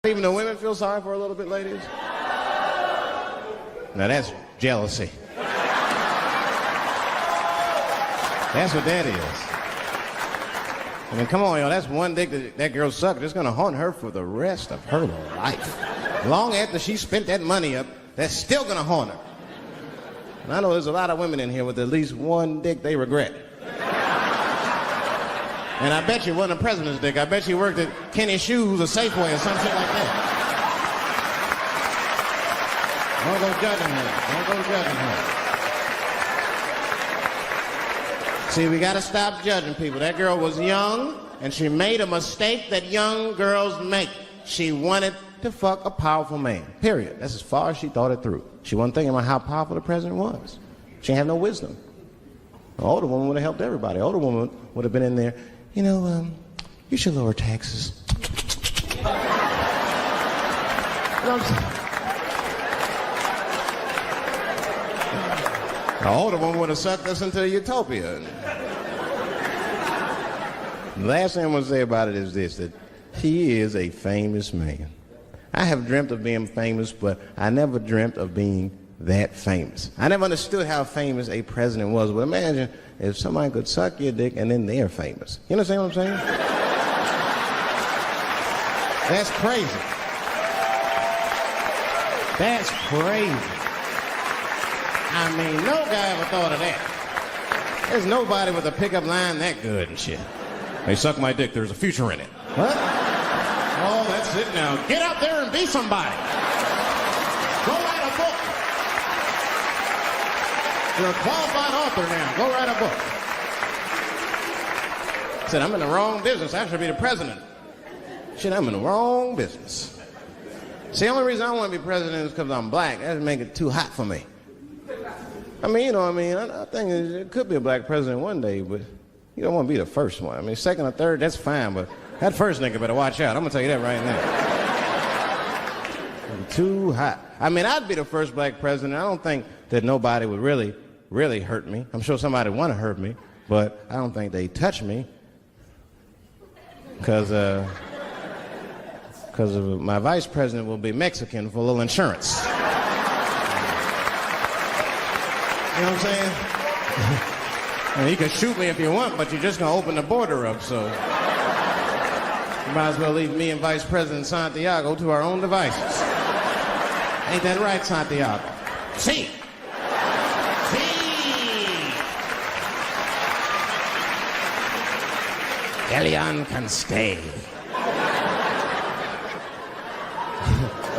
Even the women feel sorry for her a little bit, ladies? Now that's jealousy. That's what that is. I mean, come on, yo, that's one dick that girl sucked. It's gonna haunt her for the rest of her life. Long after she spent that money up, that's still gonna haunt her. And I know there's a lot of women in here with at least one dick they regret. And I bet you it wasn't a president's dick. I bet you worked at Kenny Shoes or Safeway or some shit like that. Don't go judging her. Don't go judging her. See, we gotta stop judging people. That girl was young, and she made a mistake that young girls make. She wanted to fuck a powerful man, period. That's as far as she thought it through. She wasn't thinking about how powerful the president was. She had no wisdom. An older woman would have helped everybody. An older woman would have been in there, you know, you should lower taxes. You know what I'm saying? An older woman would have sucked us into utopia. The last thing I'm going to say about it is this, that he is a famous man. I have dreamt of being famous, but I never dreamt of being that famous. I never understood how famous a president was, but imagine if somebody could suck your dick and then they're famous. You understand what I'm saying? That's crazy. That's crazy. I mean, no guy ever thought of that. There's nobody with a pickup line that good and shit. Hey, suck my dick, there's a future in it. What? Oh, that's it now. Get out there and be somebody. Go write a book. You're a qualified author now. Go write a book. I said, I'm in the wrong business. I should be the president. Shit, I'm in the wrong business. See, the only reason I want to be president is because I'm black. That would make it too hot for me. I mean, you know what I mean? I think it could be a black president one day, but you don't want to be the first one. I mean, second or third, that's fine, but that first nigga better watch out. I'm going to tell you that right now. Too hot. I mean, I'd be the first black president. I don't think that nobody would really hurt me. I'm sure somebody would want to hurt me, but I don't think they'd touch me because my vice president will be Mexican for a little insurance. You know what I'm saying? I mean, you can shoot me if you want, but you're just going to open the border up, so you might as well leave me and Vice President Santiago to our own devices. Ain't that right, Santiago? See. Elian can stay.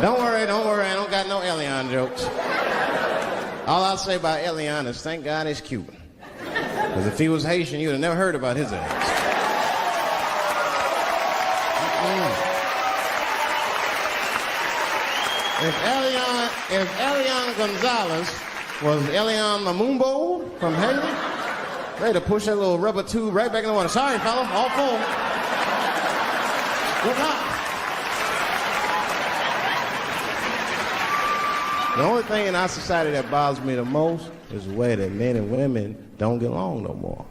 Don't worry, I don't got no Elian jokes. All I'll say about Elian is thank God he's Cuban. Because if he was Haitian, you'd have never heard about his ass. If Elian Gonzalez was Elian Mamumbo from Haiti, they'd have pushed that little rubber tube right back in the water. Sorry, fella, all full. Good luck. The only thing in our society that bothers me the most is the way that men and women don't get along no more.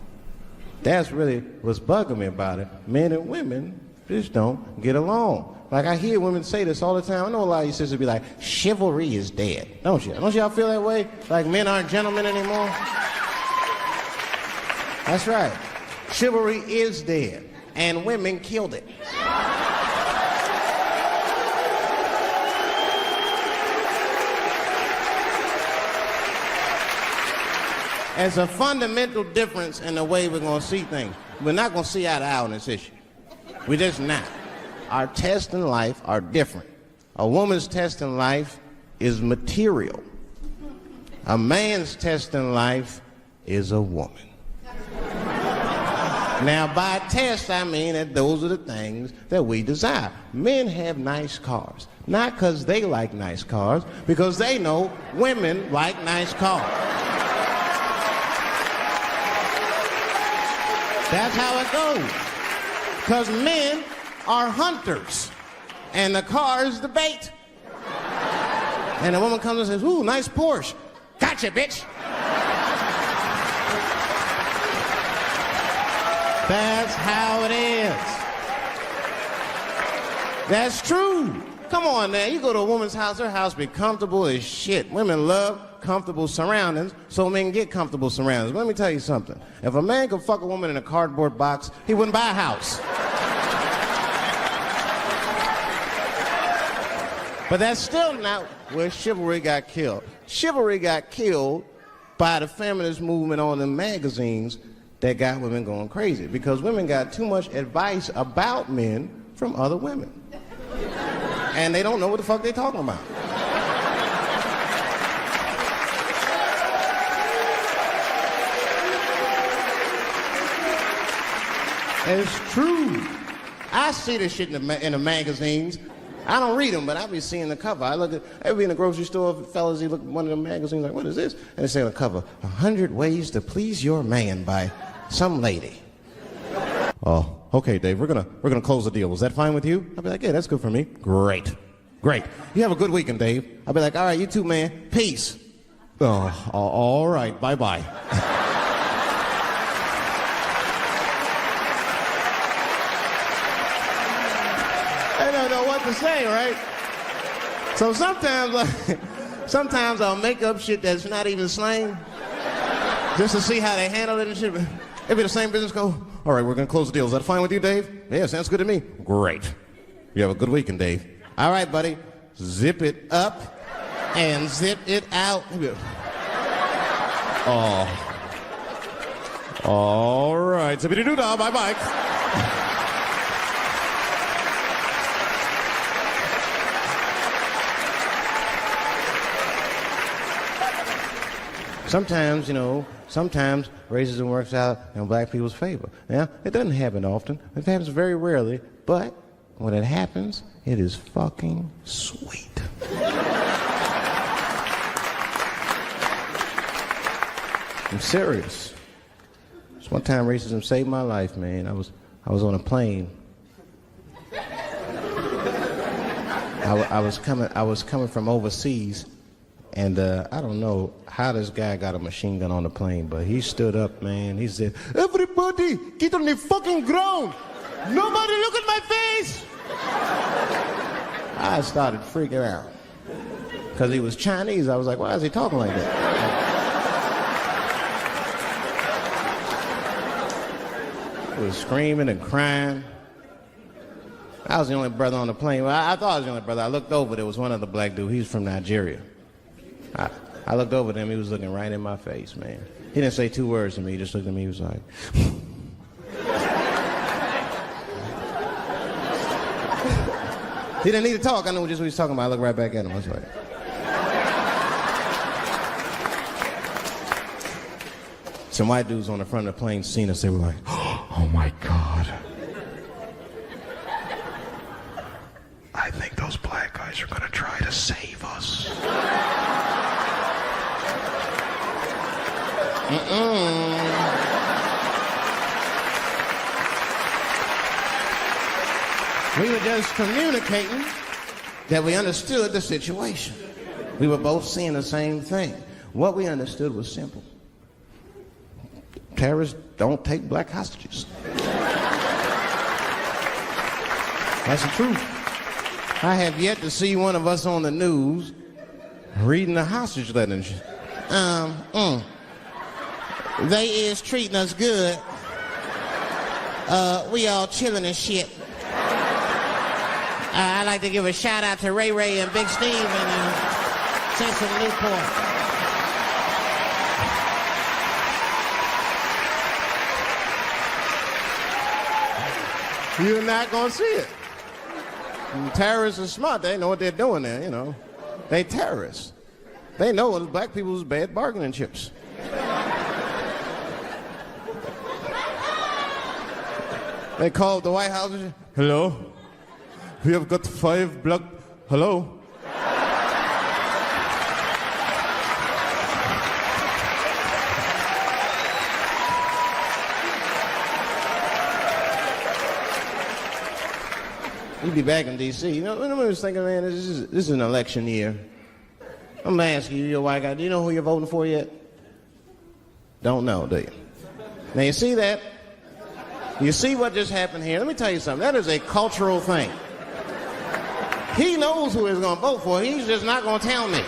That's really what's bugging me about it. Men and women just don't get along. Like, I hear women say this all the time. I know a lot of you sisters be like, chivalry is dead. Don't you? Don't y'all feel that way? Like men aren't gentlemen anymore? That's right. Chivalry is dead. And women killed it. There's a fundamental difference in the way we're going to see things. We're not going to see eye to eye on this issue. We're just not. Our tests in life are different. A woman's test in life is material. A man's test in life is a woman. Now, by test, I mean that those are the things that we desire. Men have nice cars. Not because they like nice cars, because they know women like nice cars. That's how it goes. Because men are hunters, and the car is the bait. And a woman comes and says, ooh, nice Porsche. Gotcha, bitch. That's how it is. That's true. Come on, man. You go to a woman's house, her house be comfortable as shit. Women love comfortable surroundings, so men get comfortable surroundings. But let me tell you something. If a man could fuck a woman in a cardboard box, he wouldn't buy a house. But that's still not where chivalry got killed. Chivalry got killed by the feminist movement on the magazines that got women going crazy, because women got too much advice about men from other women. And they don't know what the fuck they're talking about. It's true. I see this shit in the magazines. I don't read them, but I be seeing the cover. I be in the grocery store, fellas, you look at one of the magazines like, what is this? And they say on the cover, 100 Ways to Please Your Man by some lady. Oh, okay, Dave, we're gonna close the deal. Is that fine with you? I'll be like, yeah, that's good for me. Great. You have a good weekend, Dave. I'll be like, all right, you too, man. Peace. Oh, all right, bye-bye. I don't know what to say, right? So sometimes I'll make up shit that's not even slang, just to see how they handle it and shit. It'll be the same business go, all right, we're going to close the deal. Is that fine with you, Dave? Yeah, sounds good to me. Great. You have a good weekend, Dave. All right, buddy. Zip it up and zip it out. Oh. All right. Zippity-doo-dah. Bye-bye. Sometimes racism works out in black people's favor. Now, it doesn't happen often. It happens very rarely, but when it happens, it is fucking sweet. I'm serious. Just one time racism saved my life, man. I was on a plane. I was coming from overseas. And I don't know how this guy got a machine gun on the plane, but he stood up, man. He said, everybody, get on the fucking ground. Nobody look at my face. I started freaking out. Because he was Chinese. I was like, why is he talking like that? He was screaming and crying. I was the only brother on the plane. Well, I thought I was the only brother. I looked over, there was one other black dude. He was from Nigeria. I looked over at him, he was looking right in my face, man. He didn't say two words to me, he just looked at me, he was like... He didn't need to talk, I knew just what he was talking about. I looked right back at him, I was like... Some white dudes on the front of the plane seen us, they were like, oh my God. I think those black guys are gonna try to save us. We were just communicating that we understood the situation. We were both seeing the same thing. What we understood was simple. Terrorists don't take black hostages. That's the truth. I have yet to see one of us on the news reading the hostage letter. They is treating us good. We all chilling and shit. I'd like to give a shout out to Ray Ray and Big Steve and Central Newport. You're not gonna see it. And terrorists are smart. They know what they're doing there, you know. They terrorists. They know it's black people's bad bargaining chips. They called the White House. Hello? We have got 5 black... Hello? You'd be back in D.C. You know, I was thinking, man, this is an election year. I'm going to ask you, you're a white guy, do you know who you're voting for yet? Don't know, do you? Now, you see that? You see what just happened here? Let me tell you something. That is a cultural thing. He knows who he's gonna vote for. He's just not gonna tell me.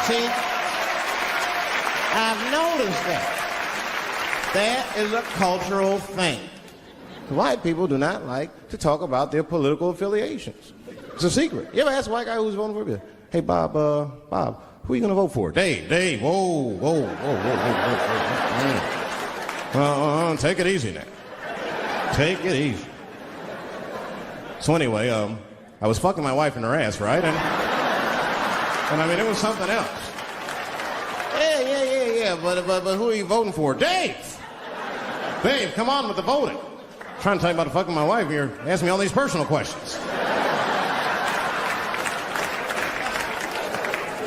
See, I've noticed that. That is a cultural thing. White people do not like to talk about their political affiliations. It's a secret. You ever ask a white guy who's voting for you? Hey, Bob, who are you going to vote for? Dave, whoa. Take it easy now. Take it easy. So anyway, I was fucking my wife in her ass, right? And I mean, it was something else. Yeah, but who are you voting for? Dave, come on with the voting. I'm trying to tell you about fucking my wife. You're asking me all these personal questions.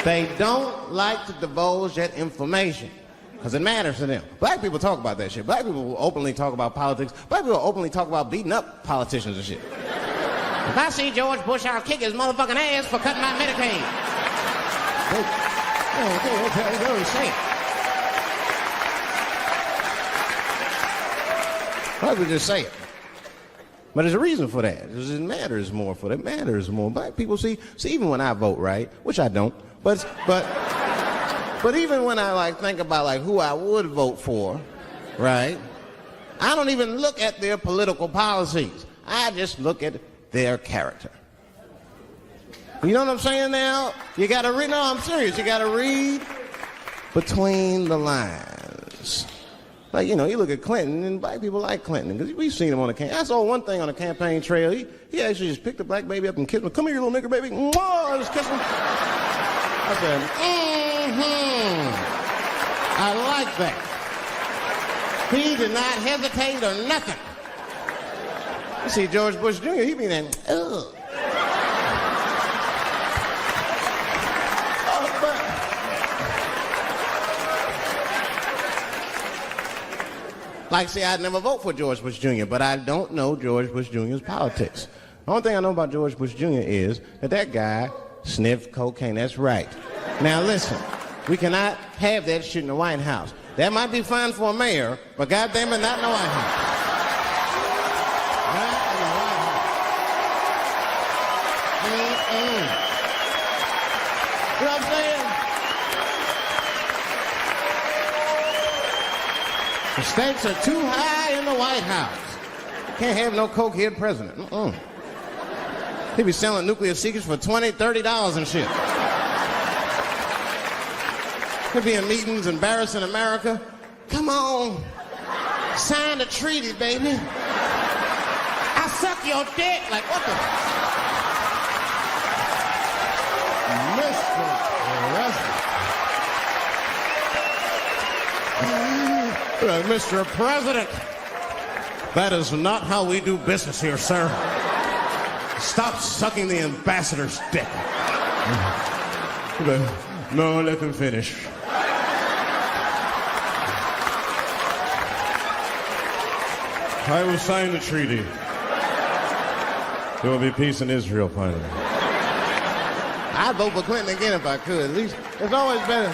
They don't like to divulge that information because it matters to them. Black people talk about that shit. Black people will openly talk about politics. Black people will openly talk about beating up politicians and shit. If I see George Bush, I'll kick his motherfucking ass for cutting my Medicaid. Okay, say it. I would just say it. But there's a reason for that. It matters more for that. It matters more. Black people see, even when I vote, right? Which I don't. But even when I think about who I would vote for, right? I don't even look at their political policies. I just look at their character. You know what I'm saying now? You gotta read, no, I'm serious. You gotta read between the lines. You look at Clinton, and black people like Clinton, because we've seen him on the campaign. I saw one thing on the campaign trail. He actually just picked a black baby up and kissed him. Come here, you little nigger baby. Mwah! I just kissed him. I said, I like that. He did not hesitate or nothing. You see George Bush Jr., he be there, ugh. I'd never vote for George Bush Jr., but I don't know George Bush Jr.'s politics. The only thing I know about George Bush Jr. is that guy sniffed cocaine. That's right. Now listen, we cannot have that shit in the White House. That might be fine for a mayor, but goddamn it, not in the White House. Not in the White House. You know what I'm saying? The stakes are too high in the White House. Can't have no cokehead president. He be selling nuclear secrets for $20, $30 and shit. He'll be in meetings embarrassing America. Come on, sign the treaty, baby. I suck your dick. Like, what the? Mr. President. Mr. President, that is not how we do business here, sir. Stop sucking the ambassador's dick. No, let him finish. I will sign the treaty. There will be peace in Israel finally. I'd vote for Clinton again if I could. At least it's always better.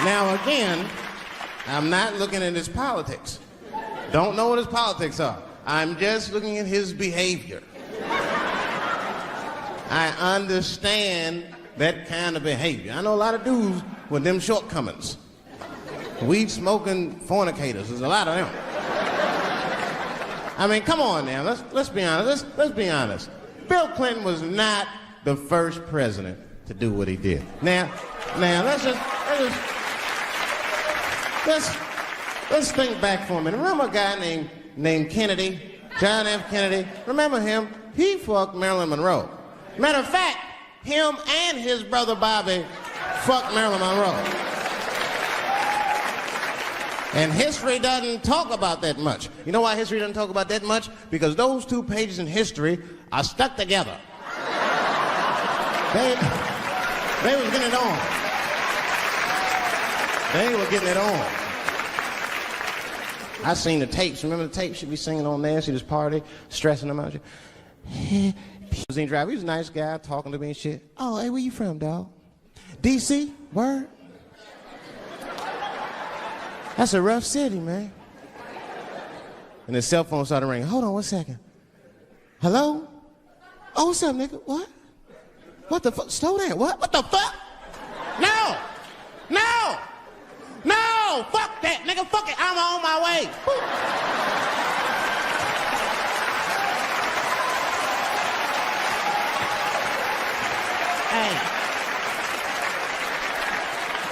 Now again, I'm not looking at his politics. Don't know what his politics are. I'm just looking at his behavior. I understand that kind of behavior. I know a lot of dudes with them shortcomings. Weed smoking fornicators. There's a lot of them. I mean, come on now. Let's be honest. Let's be honest. Bill Clinton was not the first president to do what he did. Now let's think back for a minute. Remember a guy named Kennedy, John F. Kennedy? Remember him? He fucked Marilyn Monroe. Matter of fact, him and his brother Bobby fucked Marilyn Monroe. And history doesn't talk about that much. You know why history doesn't talk about that much? Because those two pages in history are stuck together. They were getting it on. They were getting it on. I seen the tapes. Remember the tapes? She'd be singing on there. See this party, stressing them out. Limousine driver. He was a nice guy, talking to me and shit. Oh, hey, where you from, dog? D.C. Word? That's a rough city, man. And his cell phone started ringing. Hold on 1 second. Hello? Oh, what's up, nigga? What? What the fuck? Slow down. What the fuck? No! No! No! Fuck that, nigga. Fuck it. I'm on my way. Hey.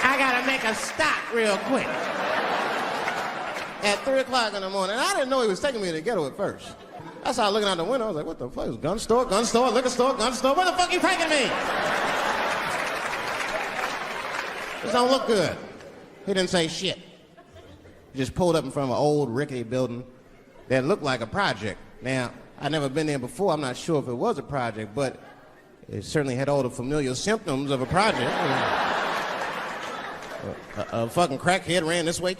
I gotta make a stop real quick. At 3 o'clock in the morning. I didn't know he was taking me to the ghetto at first. I started looking out the window. I was like, what the fuck? It's gun store, liquor store, gun store. Where the fuck you taking me? This don't look good. He didn't say shit. He just pulled up in front of an old rickety building that looked like a project. Now, I'd never been there before. I'm not sure if it was a project, but it certainly had all the familiar symptoms of a project. A fucking crackhead ran this way.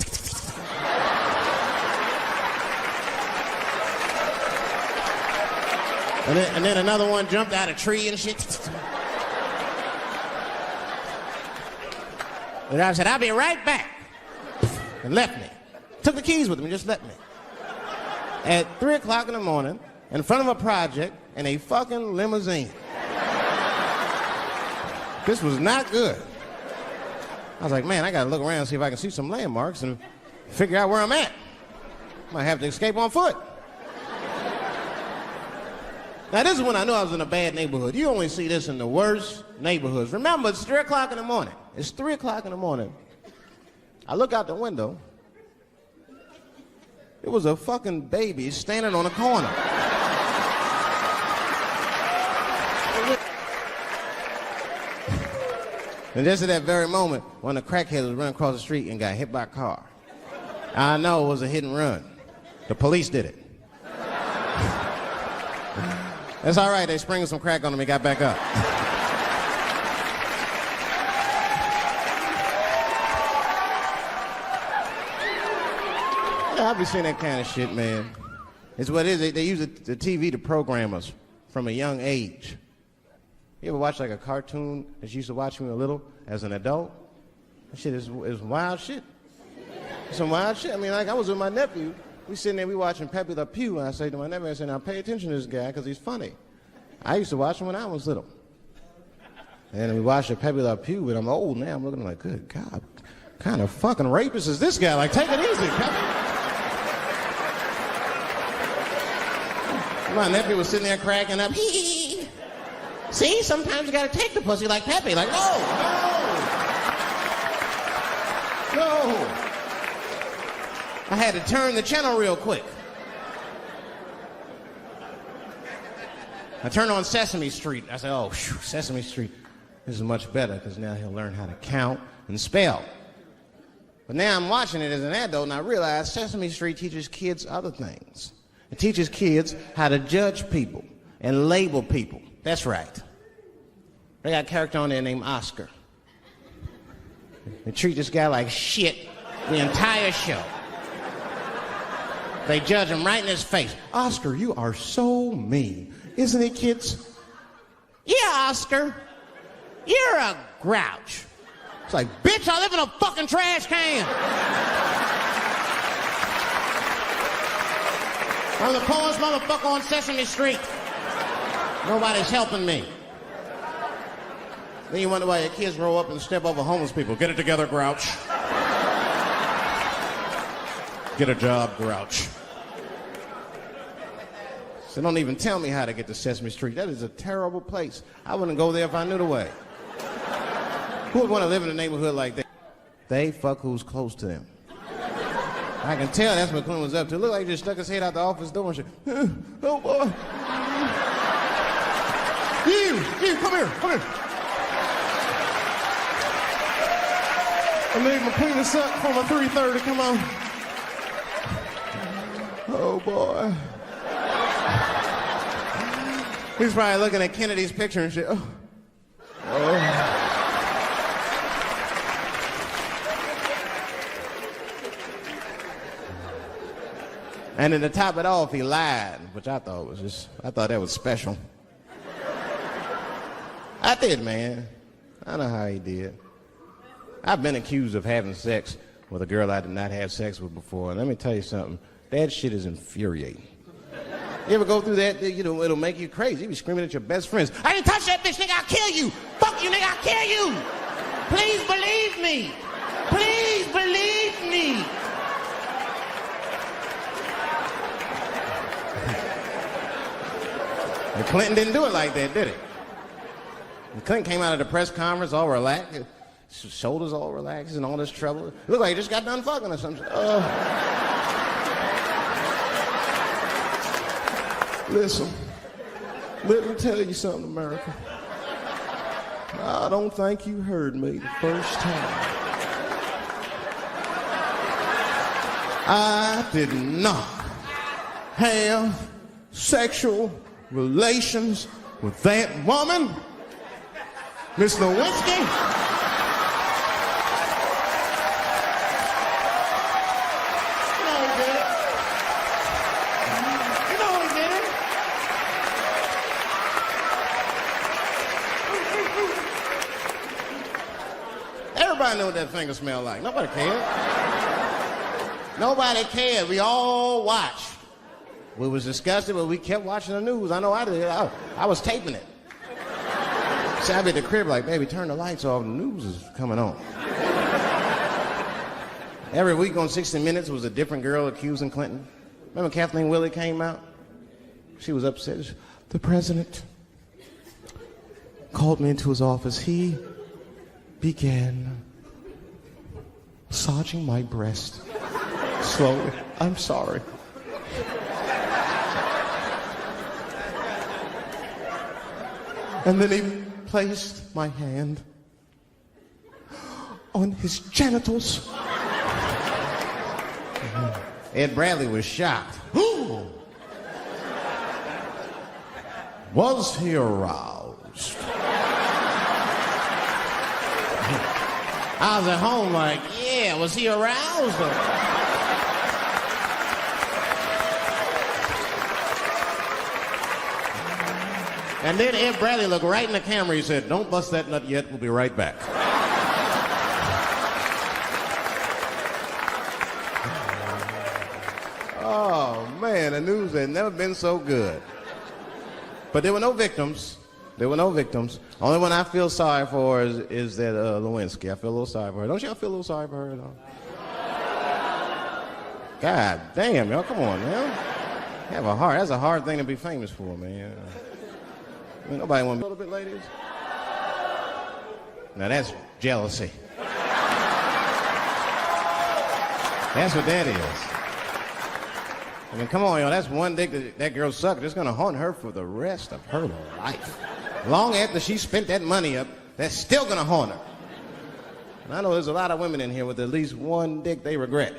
And then another one jumped out of a tree and shit. And I said, I'll be right back. And left me. Took the keys with him and just left me. At 3 o'clock in the morning, in front of a project, in a fucking limousine. This was not good. I was like, man, I gotta look around and see if I can see some landmarks and figure out where I'm at. Might have to escape on foot. Now, this is when I knew I was in a bad neighborhood. You only see this in the worst neighborhoods. Remember, it's 3 o'clock in the morning. It's 3 o'clock in the morning. I look out the window. It was a fucking baby standing on a corner. And just at that very moment, one of the crackheads was running across the street and got hit by a car. I know it was a hit and run. The police did it. That's all right. They sprinkled some crack on him and got back up. Yeah, I've been seeing that kind of shit, man. It's what it is. They use the TV to program us from a young age. You ever watch like a cartoon that you used to watch when you were little as an adult? That shit is wild shit. Some wild shit. I mean, like I was with my nephew. We sitting there, we watching Pepe Le Pew, and I say to my nephew, I say, now pay attention to this guy because he's funny. I used to watch him when I was little. And we watched Pepe Le Pew, but I'm old now. I'm looking like, good God, what kind of fucking rapist is this guy? Like, take it easy, Pepe. My nephew was sitting there cracking up. See, sometimes you gotta take the pussy like Pepe. Like, no. I had to turn the channel real quick. I turned on Sesame Street. I said, oh, Sesame Street. This is much better because now he'll learn how to count and spell. But now I'm watching it as an adult and I realize Sesame Street teaches kids other things. It teaches kids how to judge people and label people. That's right. They got a character on there named Oscar. They treat this guy like shit the entire show. They judge him right in his face. Oscar, you are so mean. Isn't it, kids? Yeah, Oscar. You're a grouch. It's like, bitch, I live in a fucking trash can. I'm the poorest motherfucker on Sesame Street. Nobody's helping me. Then you wonder why your kids grow up and step over homeless people. Get it together, grouch. Get a job, grouch. So don't even tell me how to get to Sesame Street. That is a terrible place. I wouldn't go there if I knew the way. Who would want to live in a neighborhood like that? They fuck who's close to them. I can tell that's what Clint was up to. It looked like he just stuck his head out the office door and shit. Oh, boy. You, come here. I made my penis up for my 3:30, come on. Oh, boy. He's probably looking at Kennedy's picture and shit. Oh. And then to top it off, he lied, which I thought that was special. I did, man. I know how he did. I've been accused of having sex with a girl I did not have sex with before. And let me tell you something, that shit is infuriating. You ever go through that, you know, it'll make you crazy. You be screaming at your best friends, I didn't touch that bitch, nigga, I'll kill you. Fuck you, nigga, I'll kill you. Please believe me. Please believe me. And Clinton didn't do it like that, did he? And Clinton came out of the press conference all relaxed, his shoulders all relaxed and all this trouble. It looked like he just got done fucking or something. Listen, let me tell you something, America. I don't think you heard me the first time. I did not have sexual relations with that woman, Miss Lewinsky. Everybody knew what that finger smelled like. Nobody cared. Nobody cared. We all watched. We was disgusted, but we kept watching the news. I know I did. I was taping it. See, I'd be at the crib like, baby, turn the lights off. The news is coming on. Every week on 60 Minutes was a different girl accusing Clinton. Remember Kathleen Willey came out? She was upset. The president called me into his office. He began massaging my breast slowly. I'm sorry. And then he placed my hand on his genitals. Ed Bradley was shocked. Was he aroused? I was at home like, yeah, was he aroused? And then Ed Bradley looked right in the camera. He said, don't bust that nut yet. We'll be right back. Oh, man, the news had never been so good. But there were no victims. There were no victims. Only one I feel sorry for is that Lewinsky. I feel a little sorry for her. Don't y'all feel a little sorry for her at all? God damn, y'all, come on, man. Have a heart. That's a hard thing to be famous for, man. I mean, nobody want to be a little bit, ladies? Now that's jealousy. That's what that is. I mean, come on, y'all. That's one dick that girl sucked. It's going to haunt her for the rest of her life. Long after she spent that money up, that's still going to haunt her. And I know there's a lot of women in here with at least one dick they regret.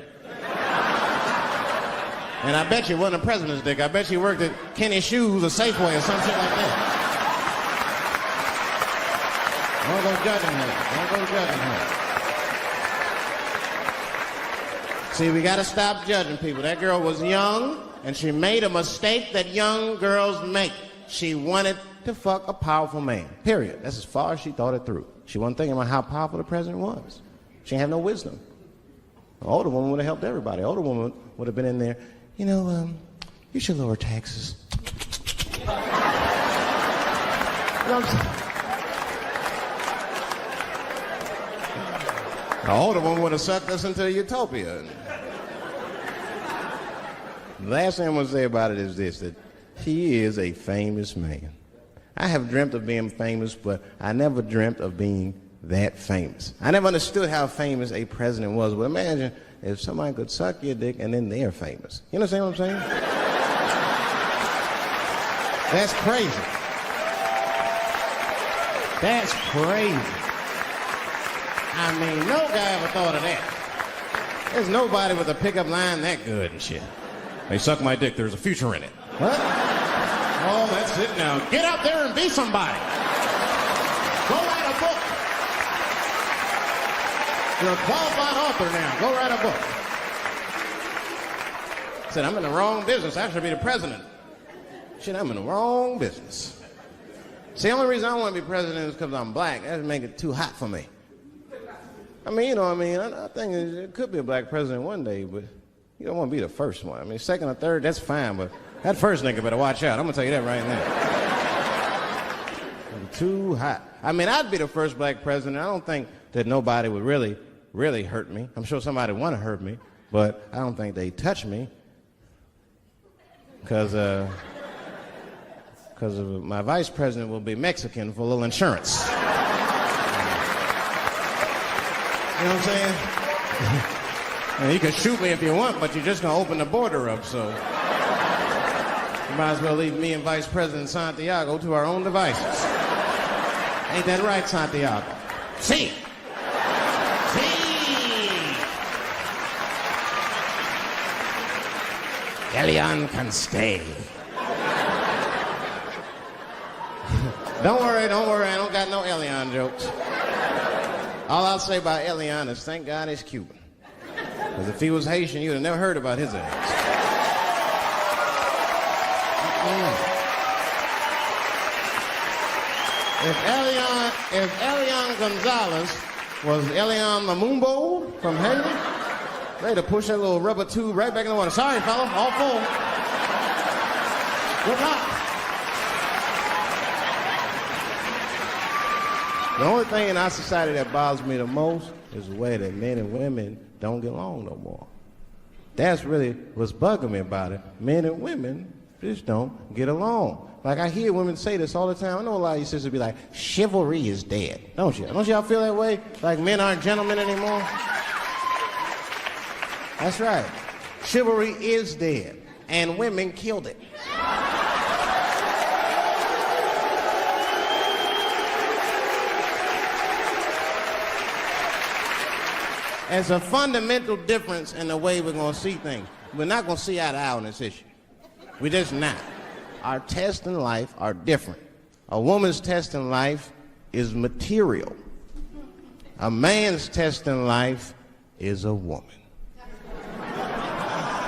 And I bet you it wasn't a president's dick. I bet you worked at Kenny Shoes or Safeway or some shit like that. Don't go judging her. Don't go judging her. See, we got to stop judging people. That girl was young, and she made a mistake that young girls make. She wanted to fuck a powerful man, period. That's as far as she thought it through. She wasn't thinking about how powerful the president was. She didn't have no wisdom. An older woman would have helped everybody. An older woman would have been in there, you know, you should lower taxes. You know what I'm saying? The older one would have sucked us into utopia. The last thing I'm going to say about it is this, that he is a famous man. I have dreamt of being famous, but I never dreamt of being that famous. I never understood how famous a president was, but imagine if somebody could suck your dick and then they're famous. You understand what I'm saying? That's crazy. That's crazy. I mean, no guy ever thought of that. There's nobody with a pickup line that good and shit. They suck my dick, there's a future in it. What? Oh, that's it now. Get out there and be somebody. Go write a book. You're a qualified author now. Go write a book. Said, I'm in the wrong business. I should be the president. Shit, I'm in the wrong business. See, the only reason I want to be president is because I'm black. That would make it too hot for me. I mean, you know what I mean? I think it could be a black president one day, but you don't want to be the first one. I mean, second or third, that's fine, but that first nigga better watch out. I'm going to tell you that right now. Too hot. I mean, I'd be the first black president. I don't think that nobody would really, really hurt me. I'm sure somebody would want to hurt me, but I don't think they'd touch me. Because my vice president will be Mexican for a little insurance. You know what I'm saying? And you can shoot me if you want, but you're just going to open the border up, so... You might as well leave me and Vice President Santiago to our own devices. Ain't that right, Santiago? See. Elian can stay. Don't worry, I don't got no Elian jokes. All I'll say about Elian is thank God he's Cuban. Because if he was Haitian, you'd have never heard about his ass. If Elian Gonzalez was Elian Mamumbo from Haiti, they'd have pushed that little rubber tube right back in the water. Sorry, fella, all full. Good luck. The only thing in our society that bothers me the most is the way that men and women don't get along no more. That's really what's bugging me about it. Men and women just don't get along. Like, I hear women say this all the time. I know a lot of you sisters be like, chivalry is dead. Don't you? Don't y'all feel that way? Like men aren't gentlemen anymore? That's right. Chivalry is dead. And women killed it. There's a fundamental difference in the way we're going to see things. We're not going to see eye to eye on this issue. We're just not. Our tests in life are different. A woman's test in life is material. A man's test in life is a woman.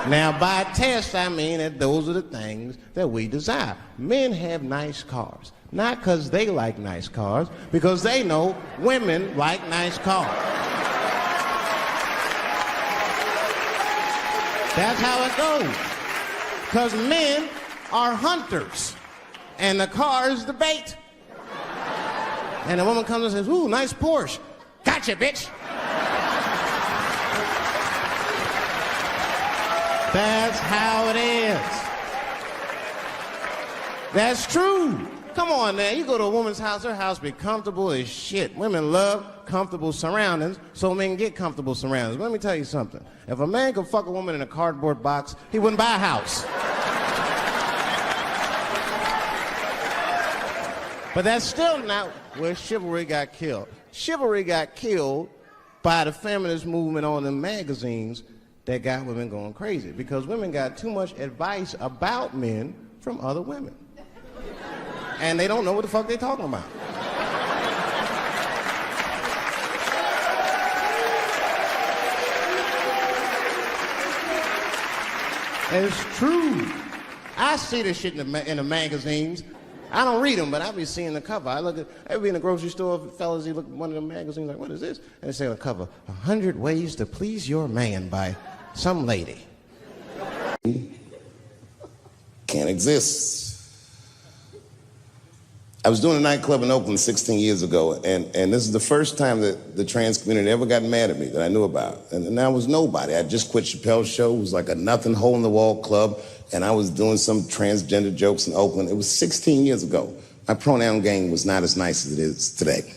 Now, by test, I mean that those are the things that we desire. Men have nice cars. Not because they like nice cars, because they know women like nice cars. That's how it goes. Because men are hunters, and the car is the bait. And the woman comes and says, ooh, nice Porsche. Gotcha, bitch. That's how it is. That's true. Come on now, you go to a woman's house, her house be comfortable as shit. Women love comfortable surroundings, so men get comfortable surroundings. But let me tell you something. If a man could fuck a woman in a cardboard box, he wouldn't buy a house. But that's still not where chivalry got killed. Chivalry got killed by the feminist movement on the magazines that got women going crazy, because women got too much advice about men from other women. And they don't know what the fuck they're talking about. It's true. I see this shit in the magazines. I don't read them, but I be seeing the cover. I be in the grocery store, fellas, you look at one of the magazines, like, what is this? And they say on the cover, 100 Ways to Please Your Man by some lady. Can't exist. I was doing a nightclub in Oakland 16 years ago, and this is the first time that the trans community ever got mad at me that I knew about. And I was nobody. I just quit Chappelle's show. It was like a nothing hole-in-the-wall club, and I was doing some transgender jokes in Oakland. It was 16 years ago. My pronoun game was not as nice as it is today.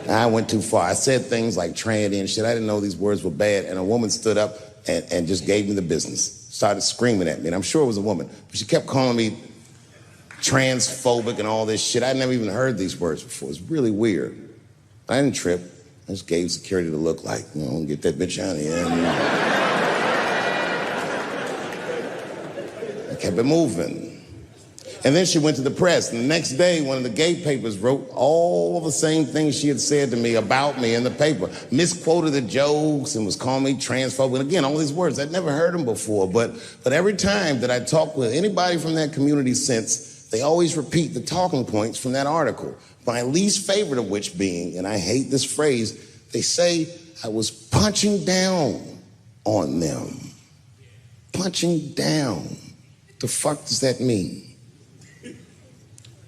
I went too far. I said things like tranny and shit. I didn't know these words were bad, and a woman stood up and just gave me the business, started screaming at me, and I'm sure it was a woman, but she kept calling me transphobic and all this shit. I'd never even heard these words before. It was really weird. I didn't trip. I just gave security the look like, you know, get that bitch out of here. I kept it moving. And then she went to the press. And the next day, one of the gay papers wrote all the same things she had said to me about me in the paper. Misquoted the jokes and was calling me transphobic. And again, all these words, I'd never heard them before. But every time that I talked with anybody from that community since, they always repeat the talking points from that article. My least favorite of which being, and I hate this phrase, They say I was punching down on them. Punching down. What the fuck does that mean?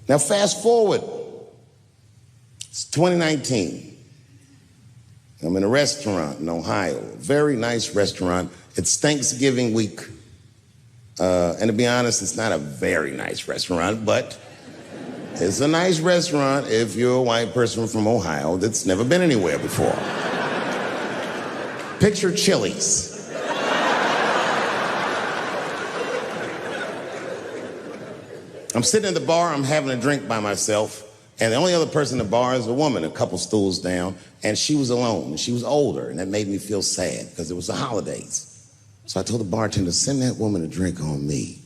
Now fast forward. It's 2019. I'm in a restaurant in Ohio, a very nice restaurant. It's Thanksgiving week. And to be honest, it's not a very nice restaurant, but it's a nice restaurant if you're a white person from Ohio that's never been anywhere before. Picture Chili's. I'm sitting at the bar, I'm having a drink by myself, and the only other person in the bar is a woman, a couple stools down, and she was alone, and she was older, and that made me feel sad because it was the holidays. So I told the bartender, send that woman a drink on me.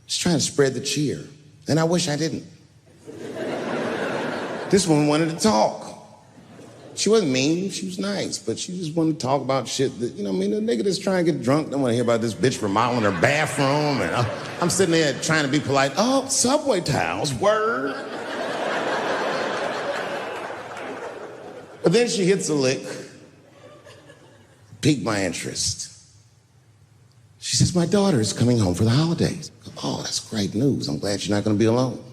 She's trying to spread the cheer, and I wish I didn't. This woman wanted to talk. She wasn't mean, she was nice, but she just wanted to talk about shit that, you know what I mean, the nigga that's trying to get drunk don't want to hear about this bitch remodeling her bathroom, and I'm sitting there trying to be polite. Oh, subway tiles, word. But then she hits a lick, piqued my interest. She says, my daughter is coming home for the holidays. Oh, that's great news. I'm glad you're not going to be alone. And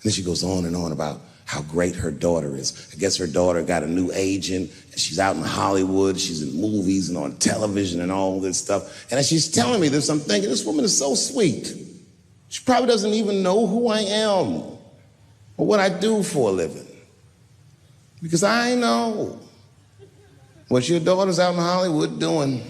then she goes on and on about how great her daughter is. I guess her daughter got a new agent, and she's out in Hollywood, she's in movies and on television and all this stuff. And as she's telling me this, I'm thinking, this woman is so sweet. She probably doesn't even know who I am or what I do for a living. Because I know what your daughter's out in Hollywood doing.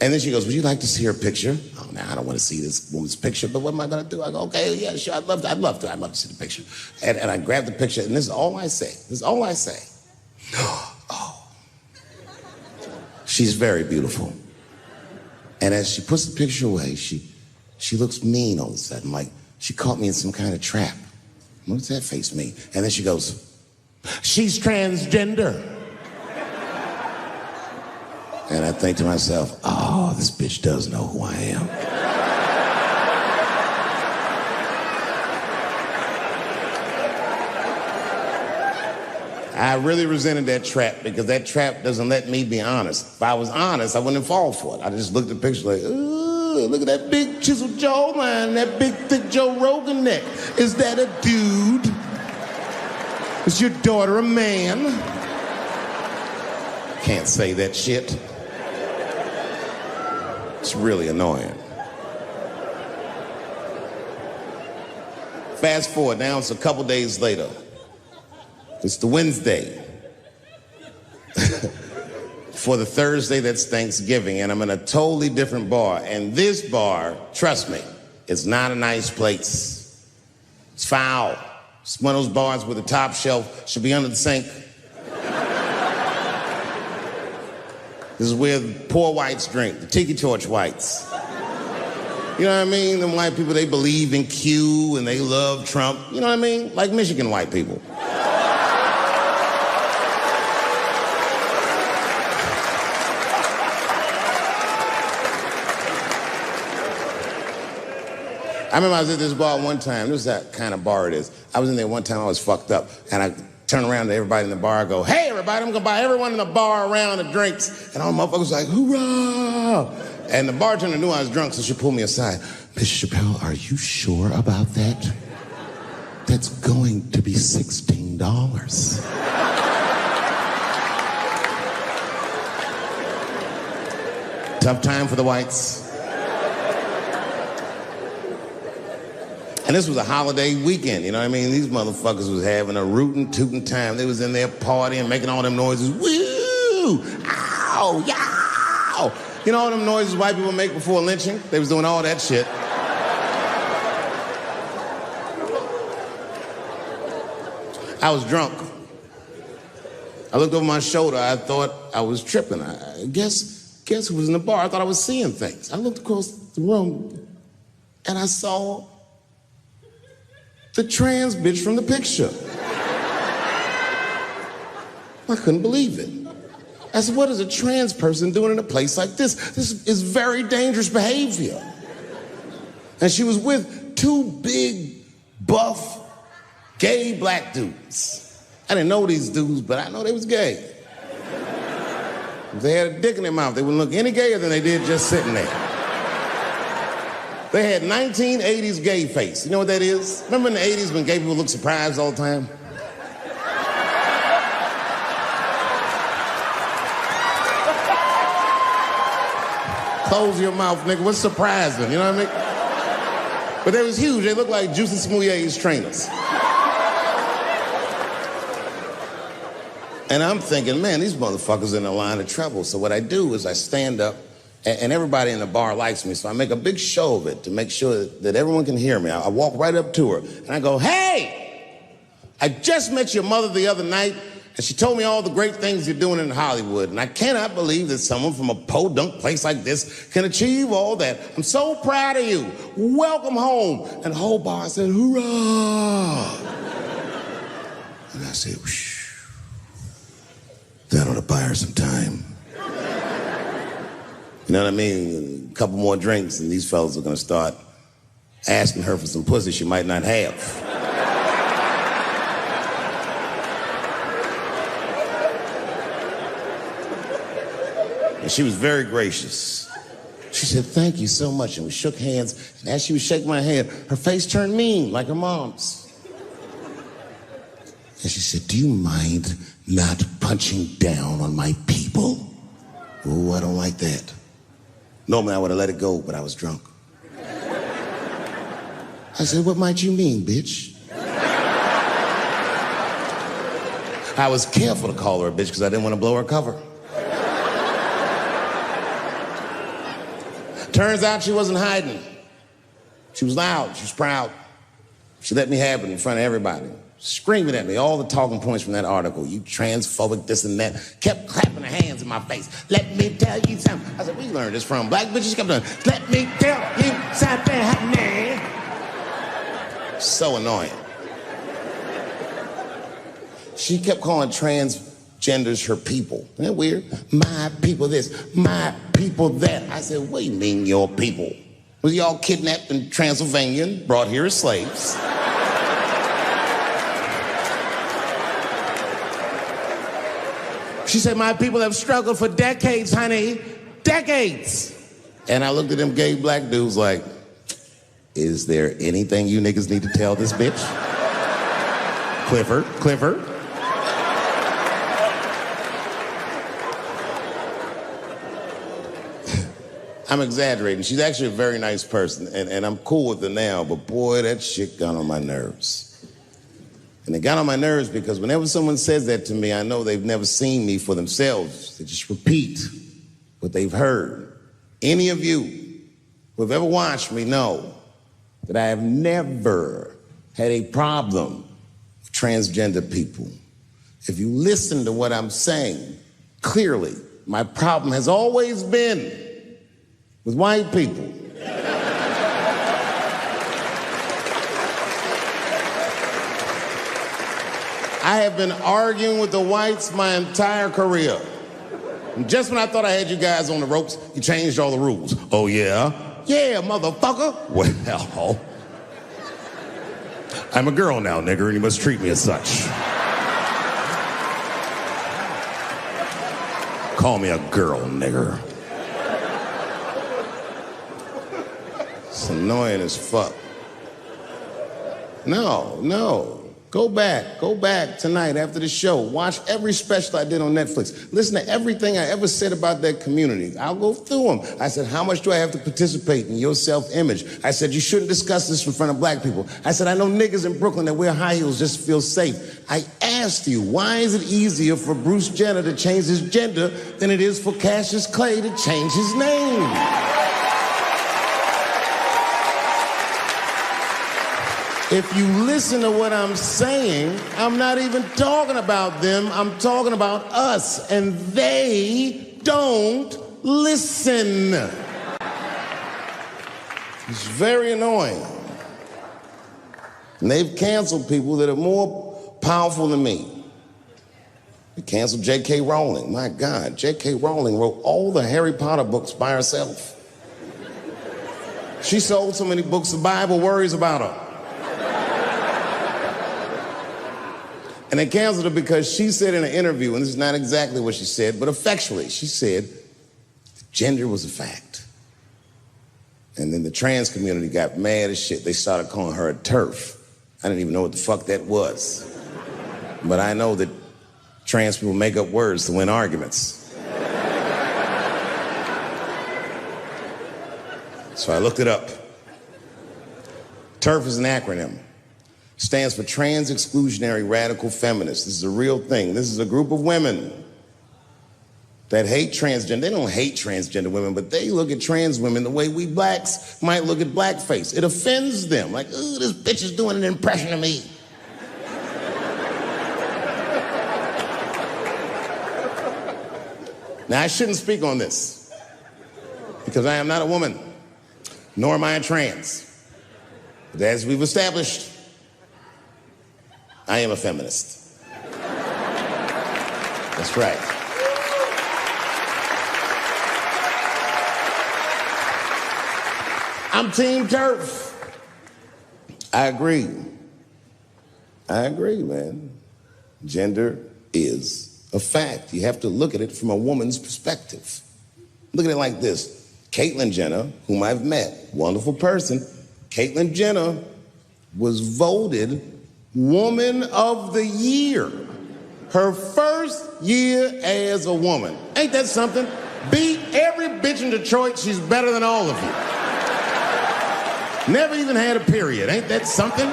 And then she goes, would you like to see her picture? Oh, now I don't want to see this woman's picture, but what am I going to do? I go, okay, yeah, sure, I'd love to see the picture. And I grab the picture, and this is all I say. This is all I say. Oh, she's very beautiful. And as she puts the picture away, she looks mean all of a sudden, like she caught me in some kind of trap. What does that face mean? And then she goes, she's transgender. And I think to myself, oh, this bitch does know who I am. I really resented that trap because that trap doesn't let me be honest. If I was honest, I wouldn't fall for it. I just looked at the picture like, ooh, look at that big chiseled jawline, that big thick Joe Rogan neck. Is that a dude? Is your daughter a man? Can't say that shit. It's really annoying. Fast forward, now it's a couple days later. It's the Wednesday. For the Thursday, that's Thanksgiving, and I'm in a totally different bar. And this bar, trust me, it's not a nice place. It's foul. It's one of those bars where the top shelf should be under the sink. This is where the poor whites drink, the tiki torch whites. You know what I mean? Them white people, they believe in Q and they love Trump. You know what I mean? Like Michigan white people. I remember I was at this bar one time. This is that kind of bar it is. I was in there one time, I was fucked up. And I turn around to everybody in the bar, I go, hey, everybody, I'm gonna buy everyone in the bar around the drinks. And all the motherfuckers like, hoorah! And the bartender knew I was drunk, so she pulled me aside. Mr. Chappelle, are you sure about that? That's going to be $16. Tough time for the whites. And this was a holiday weekend, you know what I mean? These motherfuckers was having a rootin' tootin' time. They was in there partying, making all them noises. Woo! Ow! Yow! You know all them noises white people make before lynching? They was doing all that shit. I was drunk. I looked over my shoulder. I thought I was tripping. I guess who was in the bar? I thought I was seeing things. I looked across the room, and I saw the trans bitch from the picture. I couldn't believe it. I said, what is a trans person doing in a place like this? This is very dangerous behavior. And she was with two big, buff, Gay black dudes. I didn't know these dudes, but I know they was gay. If they had a dick in their mouth, they wouldn't look any gayer than they did just sitting there. They had 1980s gay face. You know what that is? Remember in the 80s when gay people looked surprised all the time? Close your mouth, nigga. What's surprising? You know what I mean? But they was huge. They looked like Juicy Smollier's trainers. And I'm thinking, man, these motherfuckers in a line of trouble. So what I do is I stand up, and everybody in the bar likes me, so I make a big show of it to make sure that everyone can hear me. I walk right up to her, and I go, hey, I just met your mother the other night, and she told me all the great things you're doing in Hollywood, and I cannot believe that someone from a podunk place like this can achieve all that. I'm so proud of you. Welcome home. And the whole bar said, hoorah. And I said, whoosh. That ought to buy her some time. You know what I mean? A couple more drinks and these fellas are gonna start asking her for some pussy she might not have. And she was very gracious. She said, thank you so much. And we shook hands. And as she was shaking my hand, her face turned mean, like her mom's. And she said, do you mind not punching down on my people? Oh, I don't like that. Normally I would have let it go, but I was drunk. I said, what might you mean, bitch? I was careful to call her a bitch because I didn't want to blow her cover. Turns out she wasn't hiding. She was loud, she was proud. She let me have it in front of everybody. Screaming at me, all the talking points from that article. You transphobic, this and that. Kept clapping her hands in my face. Let me tell you something. I said, where you learned this from? Black bitches kept doing, let me tell you something, honey. So annoying. She kept calling transgenders her people. Isn't that weird? My people this, my people that. I said, what do you mean your people? Was y'all kidnapped in Transylvania and brought here as slaves? She said, my people have struggled for decades, honey. Decades. And I looked at them gay black dudes like, is there anything you niggas need to tell this bitch? Clifford. I'm exaggerating. She's actually a very nice person, and I'm cool with her now, but boy, that shit got on my nerves. And it got on my nerves because whenever someone says that to me, I know they've never seen me for themselves. They just repeat what they've heard. Any of you who have ever watched me know that I have never had a problem with transgender people. If you listen to what I'm saying, clearly, my problem has always been with white people. I have been arguing with the whites my entire career. And just when I thought I had you guys on the ropes, you changed all the rules. Oh, yeah? Yeah, motherfucker. Well, I'm a girl now, nigger, and you must treat me as such. Call me a girl, nigger. It's annoying as fuck. No. Go back tonight after the show. Watch every special I did on Netflix. Listen to everything I ever said about that community. I'll go through them. I said, how much do I have to participate in your self-image? I said, you shouldn't discuss this in front of black people. I said, I know niggas in Brooklyn that wear high heels just to feel safe. I asked you, why is it easier for Bruce Jenner to change his gender than it is for Cassius Clay to change his name? If you listen to what I'm saying, I'm not even talking about them, I'm talking about us, and they don't listen. It's very annoying. And they've canceled people that are more powerful than me. They canceled J.K. Rowling. My God, J.K. Rowling wrote all the Harry Potter books by herself. She sold so many books, the Bible worries about her. And they canceled her because she said in an interview, and this is not exactly what she said, but effectually, she said gender was a fact. And then the trans community got mad as shit. They started calling her a TERF. I didn't even know what the fuck that was. But I know that trans people make up words to win arguments. So I looked it up. TERF is an acronym. Stands for Trans Exclusionary Radical Feminists. This is a real thing. This is a group of women that hate transgender. They don't hate transgender women, but they look at trans women the way we blacks might look at blackface. It offends them. Like, ooh, this bitch is doing an impression of me. Now, I shouldn't speak on this because I am not a woman, nor am I a trans. But as we've established, I am a feminist. That's right. I'm Team TERF. I agree. I agree, man. Gender is a fact. You have to look at it from a woman's perspective. Look at it like this. Caitlyn Jenner, whom I've met, wonderful person, Caitlyn Jenner was voted Woman of the Year. Her first year as a woman. Ain't that something? Beat every bitch in Detroit. She's better than all of you. Never even had a period. Ain't that something?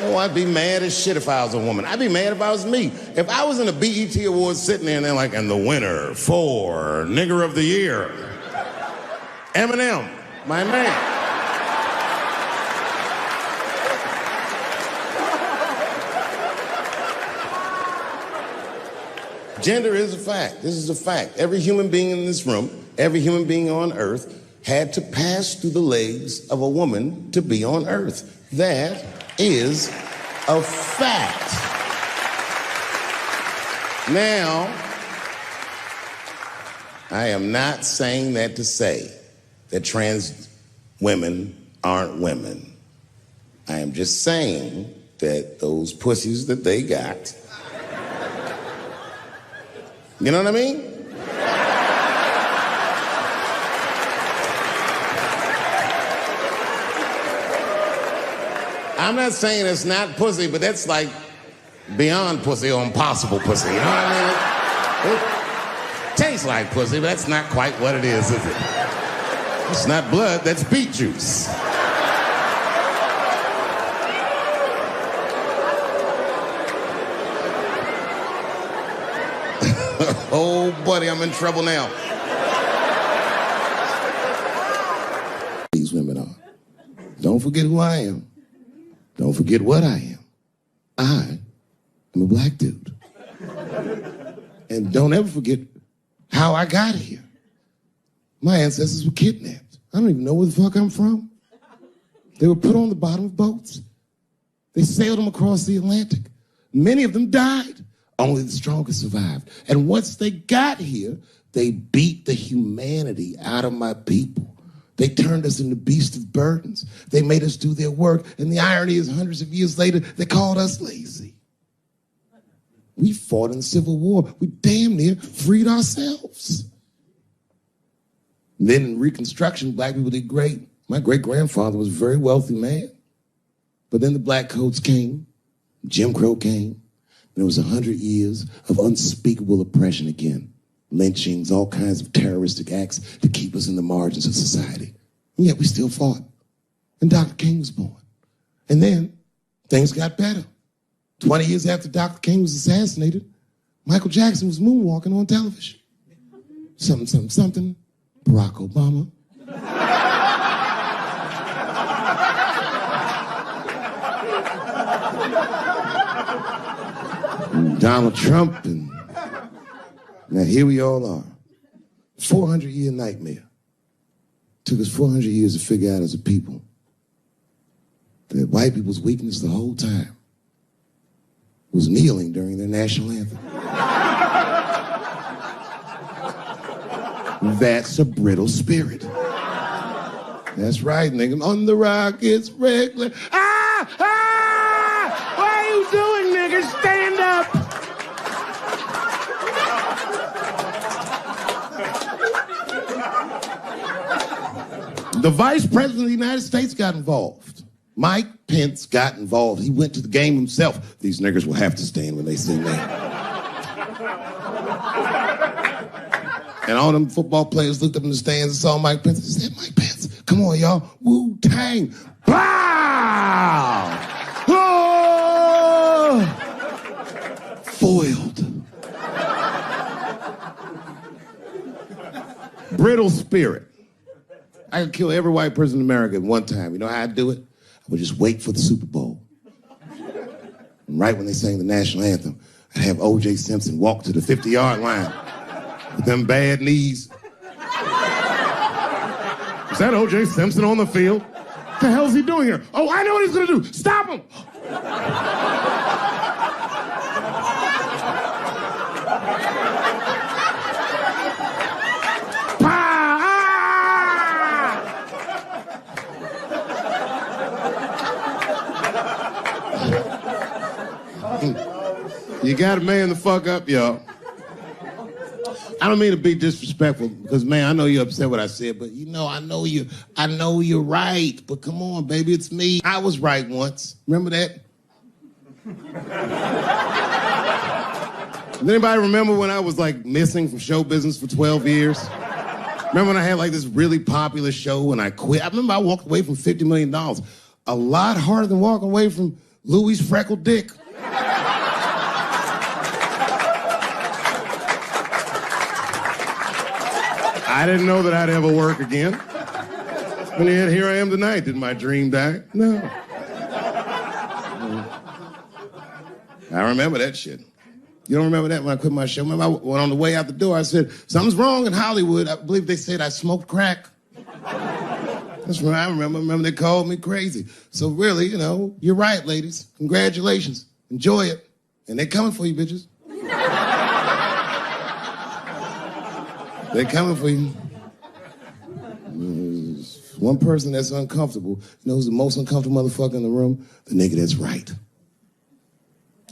Oh, I'd be mad as shit if I was a woman. I'd be mad if I was me. If I was in a BET Awards sitting there and they're like, and the winner for Nigger of the Year, Eminem, my man. Gender is a fact. This is a fact. Every human being in this room, every human being on earth had to pass through the legs of a woman to be on earth. That is a fact. Now, I am not saying that to say that trans women aren't women. I am just saying that those pussies that they got, you know what I mean? I'm not saying it's not pussy, but that's like beyond pussy or impossible pussy. You know what I mean? It tastes like pussy, but that's not quite what it is it? It's not blood, that's beet juice. Oh, buddy, I'm in trouble now. These women are. Don't forget who I am. Don't forget what I am. I am a black dude. And don't ever forget how I got here. My ancestors were kidnapped. I don't even know where the fuck I'm from. They were put on the bottom of boats. They sailed them across the Atlantic. Many of them died. Only the strongest survived. And once they got here, they beat the humanity out of my people. They turned us into beasts of burdens. They made us do their work. And the irony is, hundreds of years later, they called us lazy. We fought in the Civil War. We damn near freed ourselves. Then in Reconstruction, black people did great. My great-grandfather was a very wealthy man. But then the black codes came. Jim Crow came. And it was 100 years of unspeakable oppression again. Lynchings, all kinds of terroristic acts to keep us in the margins of society. And yet we still fought. And Dr. King was born. And then things got better. 20 years after Dr. King was assassinated, Michael Jackson was moonwalking on television. Something, something, something. Barack Obama. Donald Trump, and now here we all are. 400-year nightmare. Took us 400 years to figure out as a people that white people's weakness the whole time was kneeling during their national anthem. That's a brittle spirit. That's right, nigga. On the rock, it's regular. Ah! Ah! Why are you doing The vice president of the United States got involved. Mike Pence got involved. He went to the game himself. These niggers will have to stand when they see me. And all them football players looked up in the stands and saw Mike Pence and said, Mike Pence, come on, y'all. Wu-Tang. Wow! Oh! Foiled. Brittle spirit. I could kill every white person in America at one time. You know how I'd do it? I would just wait for the Super Bowl. And right when they sang the national anthem, I'd have O.J. Simpson walk to the 50-yard line with them bad knees. Is that O.J. Simpson on the field? What the hell is he doing here? Oh, I know what he's going to do. Stop him! You gotta man the fuck up, y'all. I don't mean to be disrespectful, because, man, I know you're upset what I said, but, you know, I know you're right, but come on, baby, it's me. I was right once. Remember that? Does anybody remember when I was, like, missing from show business for 12 years? Remember when I had, like, this really popular show and I quit? I remember I walked away from $50 million. A lot harder than walking away from Louis' freckled dick. I didn't know that I'd ever work again. And yet here I am tonight. Did my dream die? No. I remember that shit. You don't remember that when I quit my show? Remember, when on the way out the door, I said, something's wrong in Hollywood. I believe they said I smoked crack. That's what I remember. Remember, they called me crazy. So really, you know, you're right, ladies. Congratulations. Enjoy it. And they're coming for you, bitches. They're coming for you. There's one person that's uncomfortable. You know who's the most uncomfortable motherfucker in the room? The nigga that's right.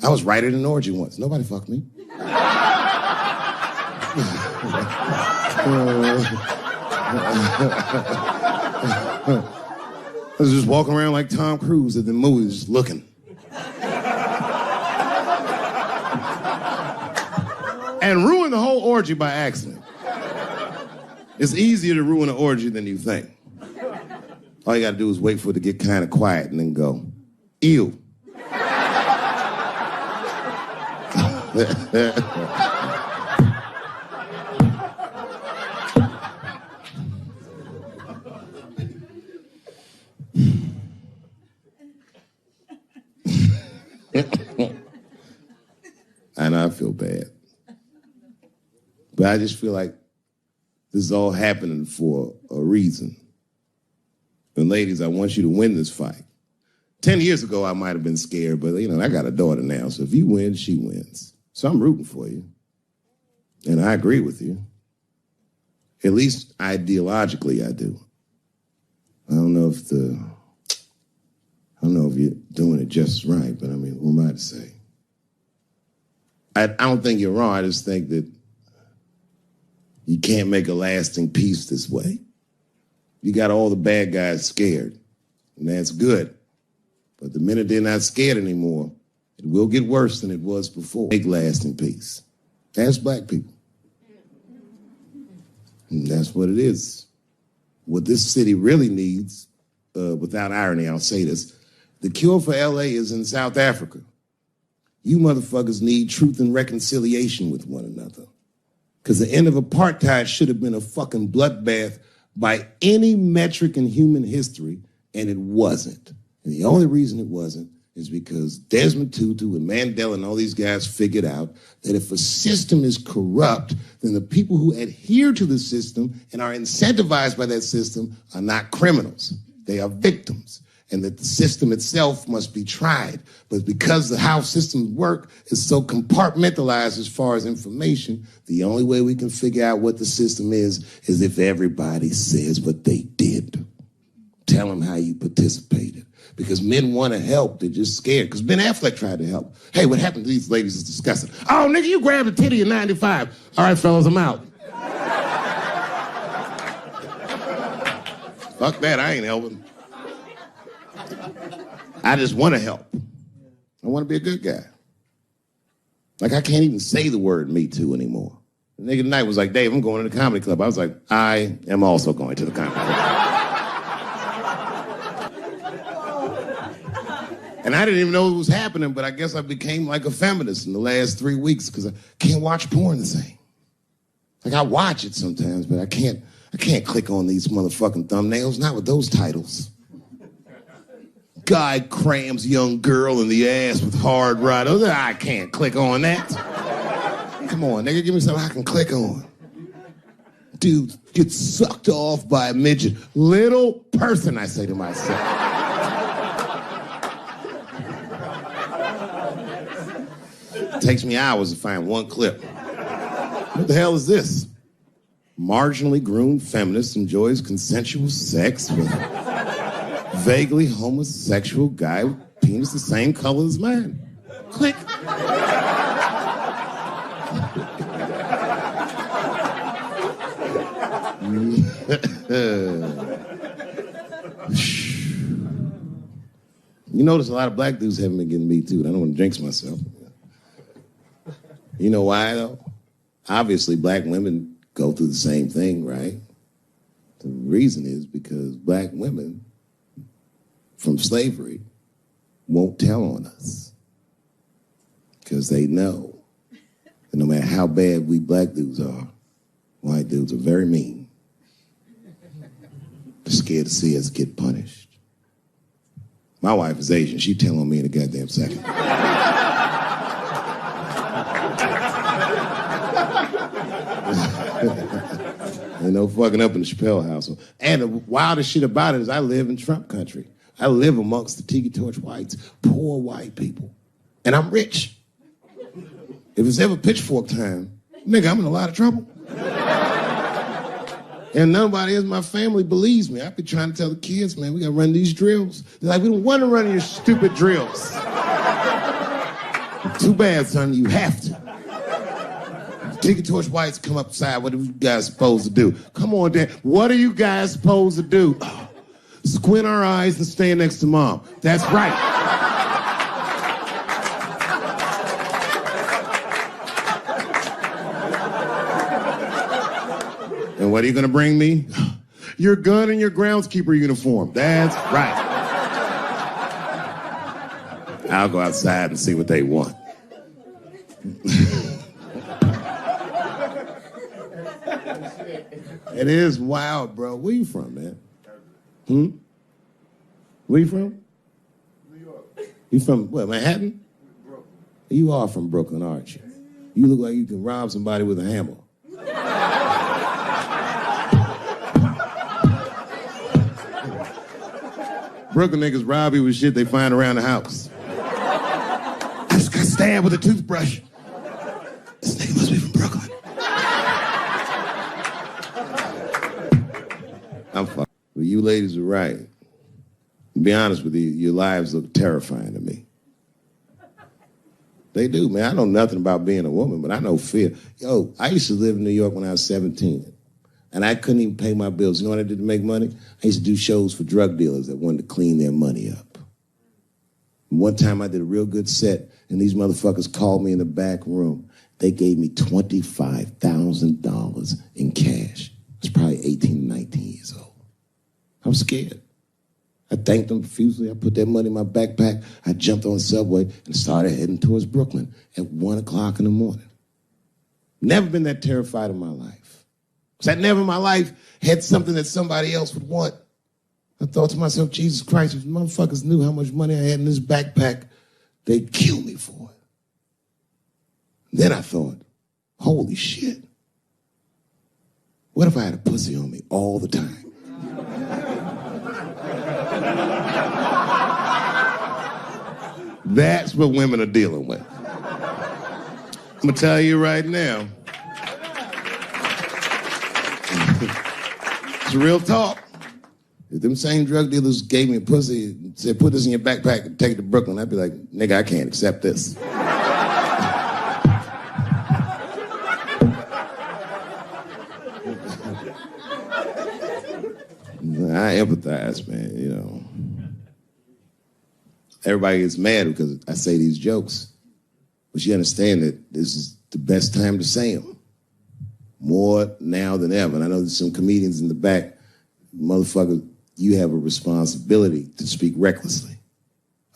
I was right at an orgy once. Nobody fucked me. I was just walking around like Tom Cruise at the movies, just looking. And ruined the whole orgy by accident. It's easier to ruin an orgy than you think. All you gotta do is wait for it to get kind of quiet and then go, ew. I know I feel bad. But I just feel like this is all happening for a reason. And ladies, I want you to win this fight. 10 years ago, I might have been scared, but, you know, I got a daughter now, so if you win, she wins. So I'm rooting for you. And I agree with you. At least ideologically, I do. I don't know if you're doing it just right, but I mean, who am I to say? I don't think you're wrong. I just think that you can't make a lasting peace this way. You got all the bad guys scared, and that's good. But the minute they're not scared anymore, it will get worse than it was before. Make lasting peace. Ask black people. And that's what it is. What this city really needs, without irony, I'll say this, the cure for LA is in South Africa. You motherfuckers need truth and reconciliation with one another. Because the end of apartheid should have been a fucking bloodbath by any metric in human history, and it wasn't. And the only reason it wasn't is because Desmond Tutu and Mandela and all these guys figured out that if a system is corrupt, then the people who adhere to the system and are incentivized by that system are not criminals. They are victims. And that the system itself must be tried. But because of how systems work is so compartmentalized as far as information, the only way we can figure out what the system is if everybody says what they did. Tell them how you participated. Because men want to help, they're just scared. Because Ben Affleck tried to help. Hey, what happened to these ladies is disgusting. Oh, nigga, you grabbed a titty in 95. All right, fellas, I'm out. Fuck that, I ain't helping. I just want to help. I want to be a good guy. Like, I can't even say the word Me Too anymore. The nigga tonight was like, Dave, I'm going to the comedy club. I was like, I am also going to the comedy club. And I didn't even know it was happening, but I guess I became like a feminist in the last 3 weeks because I can't watch porn the same. Like, I watch it sometimes, but I can't click on these motherfucking thumbnails, not with those titles. Guy crams young girl in the ass with hard right. I can't click on that. Come on, nigga, give me something I can click on. Dude gets sucked off by a midget. Little person, I say to myself. It takes me hours to find one clip. What the hell is this? Marginally groomed feminist enjoys consensual sex with vaguely homosexual guy with penis the same color as mine. Click. You notice a lot of black dudes haven't been getting Me Too. I don't want to jinx myself. You know why, though? Obviously, black women go through the same thing, right? The reason is because black women from slavery won't tell on us because they know that no matter how bad we black dudes are, white dudes are very mean. They're scared to see us get punished. My wife is Asian. She'd tell on me in a goddamn second. Ain't no fucking up in the Chappelle household. And the wildest shit about it is I live in Trump country. I live amongst the Tiki Torch whites, poor white people. And I'm rich. If it's ever pitchfork time, nigga, I'm in a lot of trouble. And nobody in my family believes me. I be trying to tell the kids, man, we gotta run these drills. They're like, we don't want to run your stupid drills. Too bad, son, you have to. Tiki Torch whites come upside, what are you guys supposed to do? Come on, Dad, what are you guys supposed to do? Squint our eyes and stand next to Mom. That's right. And what are you gonna bring me? Your gun and your groundskeeper uniform. That's right. I'll go outside and see what they want. It is wild, bro. Where you from, man? Where you from? New York. You from, what, Manhattan? Brooklyn. You are from Brooklyn, aren't you? You look like you can rob somebody with a hammer. Brooklyn niggas rob you with shit they find around the house. I just got stabbed with a toothbrush. This nigga must be from Brooklyn. I'm fucking. Well, you ladies are right. To be honest with you, your lives look terrifying to me. They do, man. I know nothing about being a woman, but I know fear. Yo, I used to live in New York when I was 17, and I couldn't even pay my bills. You know what I did to make money? I used to do shows for drug dealers that wanted to clean their money up. And one time I did a real good set, and these motherfuckers called me in the back room. They gave me $25,000 in cash. I was probably 18, 19 years old. I was scared. I thanked them profusely. I put that money in my backpack. I jumped on the subway and started heading towards Brooklyn at 1 o'clock in the morning. Never been that terrified in my life. Because I never in my life had something that somebody else would want. I thought to myself, Jesus Christ, if motherfuckers knew how much money I had in this backpack, they'd kill me for it. Then I thought, holy shit. What if I had a pussy on me all the time? That's what women are dealing with. I'm gonna tell you right now. It's real talk. If them same drug dealers gave me a pussy and said, put this in your backpack and take it to Brooklyn, I'd be like, nigga, I can't accept this. I empathize, man, you know. Everybody gets mad because I say these jokes, but you understand that this is the best time to say them. More now than ever. And I know there's some comedians in the back. Motherfucker, you have a responsibility to speak recklessly.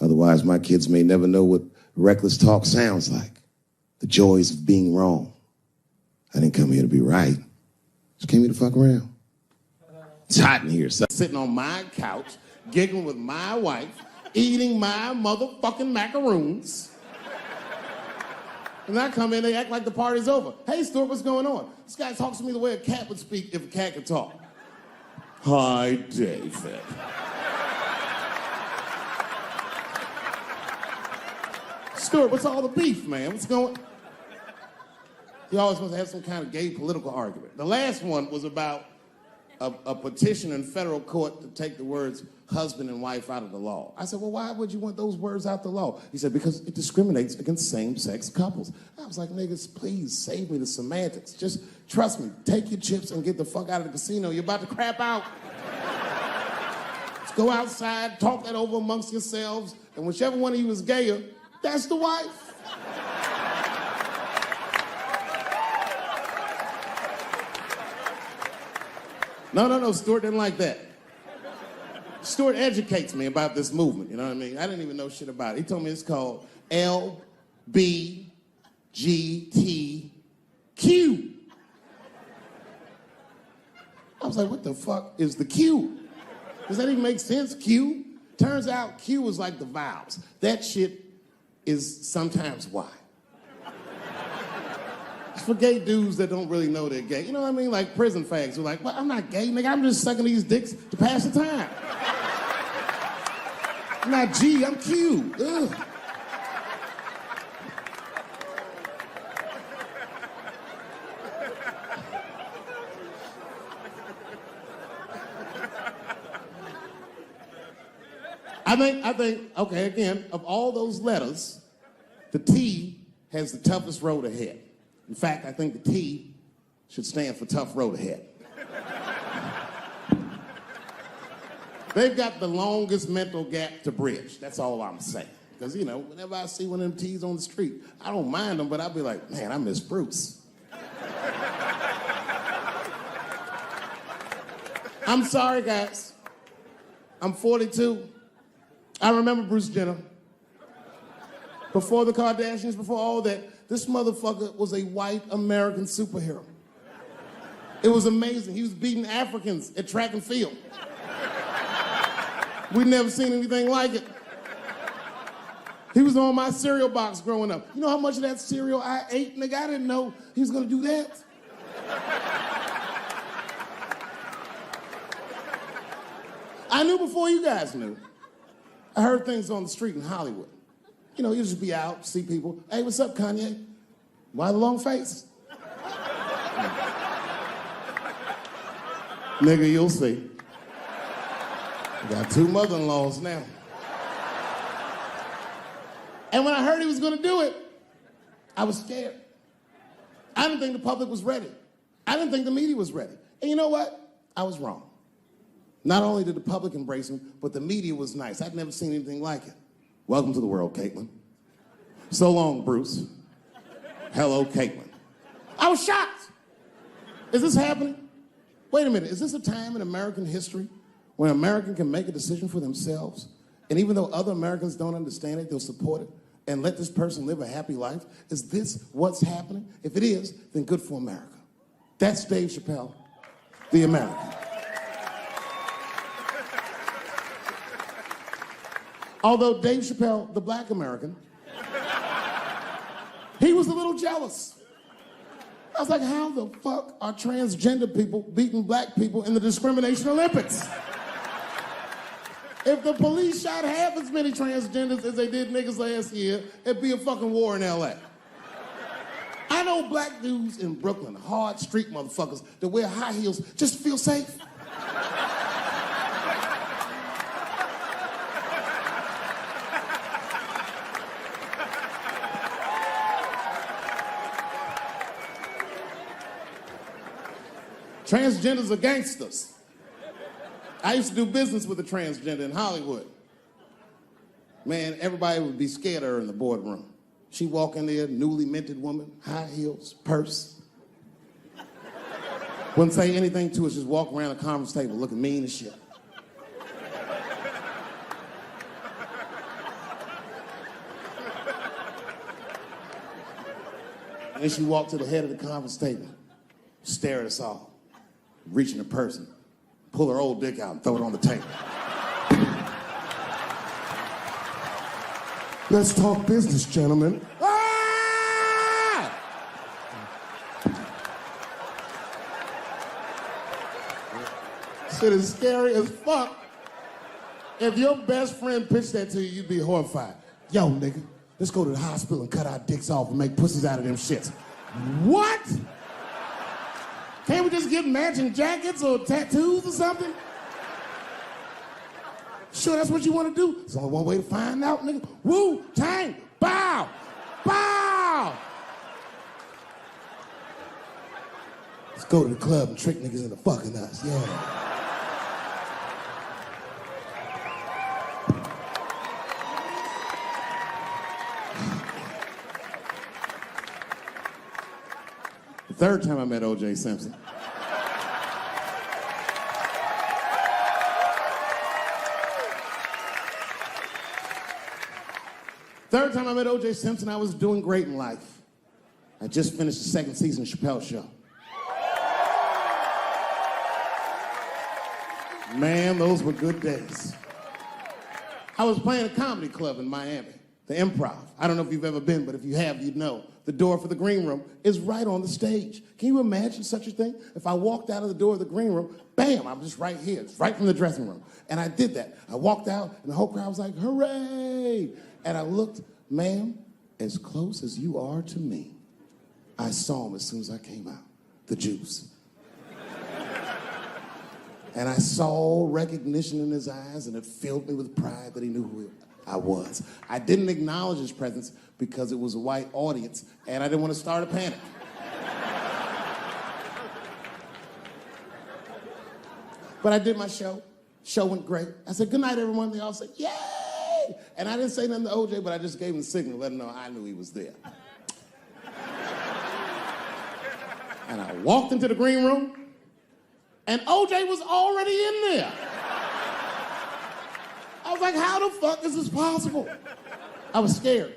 Otherwise, my kids may never know what reckless talk sounds like. The joys of being wrong. I didn't come here to be right. Just came here to fuck around. It's hot in here. So. Sitting on my couch, giggling with my wife, eating my motherfucking macaroons. And I come in, they act like the party's over. Hey, Stuart, what's going on? This guy talks to me the way a cat would speak if a cat could talk. Hi, David. Stuart, what's all the beef, man? What's going on? He always wants to have some kind of gay political argument. The last one was about a petition in federal court to take the words husband and wife out of the law. I said, well, why would you want those words out the law? He said, because it discriminates against same-sex couples. I was like, niggas, please save me the semantics. Just trust me. Take your chips and get the fuck out of the casino. You're about to crap out. Let's go outside, talk that over amongst yourselves, and whichever one of you is gayer, that's the wife. No, Stuart didn't like that. Stuart educates me about this movement, you know what I mean? I didn't even know shit about it. He told me it's called LBGTQ. I was like, what the fuck is the Q? Does that even make sense, Q? Turns out Q is like the vowels. That shit is sometimes Y. It's for gay dudes that don't really know they're gay. You know what I mean? Like prison fags who are like, well, I'm not gay, nigga. I'm just sucking these dicks to pass the time. I'm not G, I'm Q. Ugh. I think, okay, again, of all those letters, the T has the toughest road ahead. In fact, I think the T should stand for tough road ahead. They've got the longest mental gap to bridge. That's all I'm saying. Because, you know, whenever I see one of them T's on the street, I don't mind them, but I'll be like, man, I miss Bruce. I'm sorry, guys. I'm 42. I remember Bruce Jenner. Before the Kardashians, before all that, this motherfucker was a white American superhero. It was amazing. He was beating Africans at track and field. We'd never seen anything like it. He was on my cereal box growing up. You know how much of that cereal I ate, nigga? I didn't know he was gonna do that. I knew before you guys knew. I heard things on the street in Hollywood. You know, you just be out, see people. Hey, what's up, Kanye? Why the long face? Nigga, you'll see. I got 2 mother-in-laws now. And when I heard he was gonna do it, I was scared. I didn't think the public was ready. I didn't think the media was ready. And you know what? I was wrong. Not only did the public embrace him, but the media was nice. I'd never seen anything like it. Welcome to the world, Caitlin. So long, Bruce. Hello, Caitlin. I was shocked. Is this happening? Wait a minute, is this a time in American history where an American can make a decision for themselves? And even though other Americans don't understand it, they'll support it and let this person live a happy life? Is this what's happening? If it is, then good for America. That's Dave Chappelle, the American. Although Dave Chappelle, the black American, he was a little jealous. I was like, how the fuck are transgender people beating black people in the discrimination Olympics? If the police shot half as many transgenders as they did niggas last year, it'd be a fucking war in LA. I know black dudes in Brooklyn, hard street motherfuckers that wear high heels just to feel safe. Transgenders are gangsters. I used to do business with a transgender in Hollywood. Man, everybody would be scared of her in the boardroom. She'd walk in there, newly minted woman, high heels, purse. Wouldn't say anything to us, just walk around the conference table looking mean as shit. And then she'd walk to the head of the conference table, stare at us all, reach in her purse and pull her old dick out and throw it on the table. Let's talk business, gentlemen. Ah! Shit is scary as fuck. If your best friend pitched that to you, you'd be horrified. Yo, nigga, let's go to the hospital and cut our dicks off and make pussies out of them shits. What? Can't we just get matching jackets or tattoos or something? Sure, that's what you want to do? There's only one way to find out, nigga. Wu-Tang, bow, bow. Let's go to the club and trick niggas into fucking us, yeah. The third time I met O.J. Simpson. Third time I met O.J. Simpson, I was doing great in life. I just finished the second season of Chappelle Show. Man, those were good days. I was playing a comedy club in Miami, the Improv. I don't know if you've ever been, but if you have, you'd know. The door for the green room is right on the stage. Can you imagine such a thing? If I walked out of the door of the green room, bam, I'm just right here. It's right from the dressing room. And I did that. I walked out, and the whole crowd was like, hooray! And I looked, ma'am, as close as you are to me, I saw him as soon as I came out, the juice. And I saw recognition in his eyes, and it filled me with pride that he knew who I was. I didn't acknowledge his presence because it was a white audience, and I didn't want to start a panic. But I did my show. Show went great. I said, good night, everyone. They all said, yay! And I didn't say nothing to OJ, but I just gave him the signal, let him know I knew he was there. And I walked into the green room, and OJ was already in there. I was like, how the fuck is this possible? I was scared.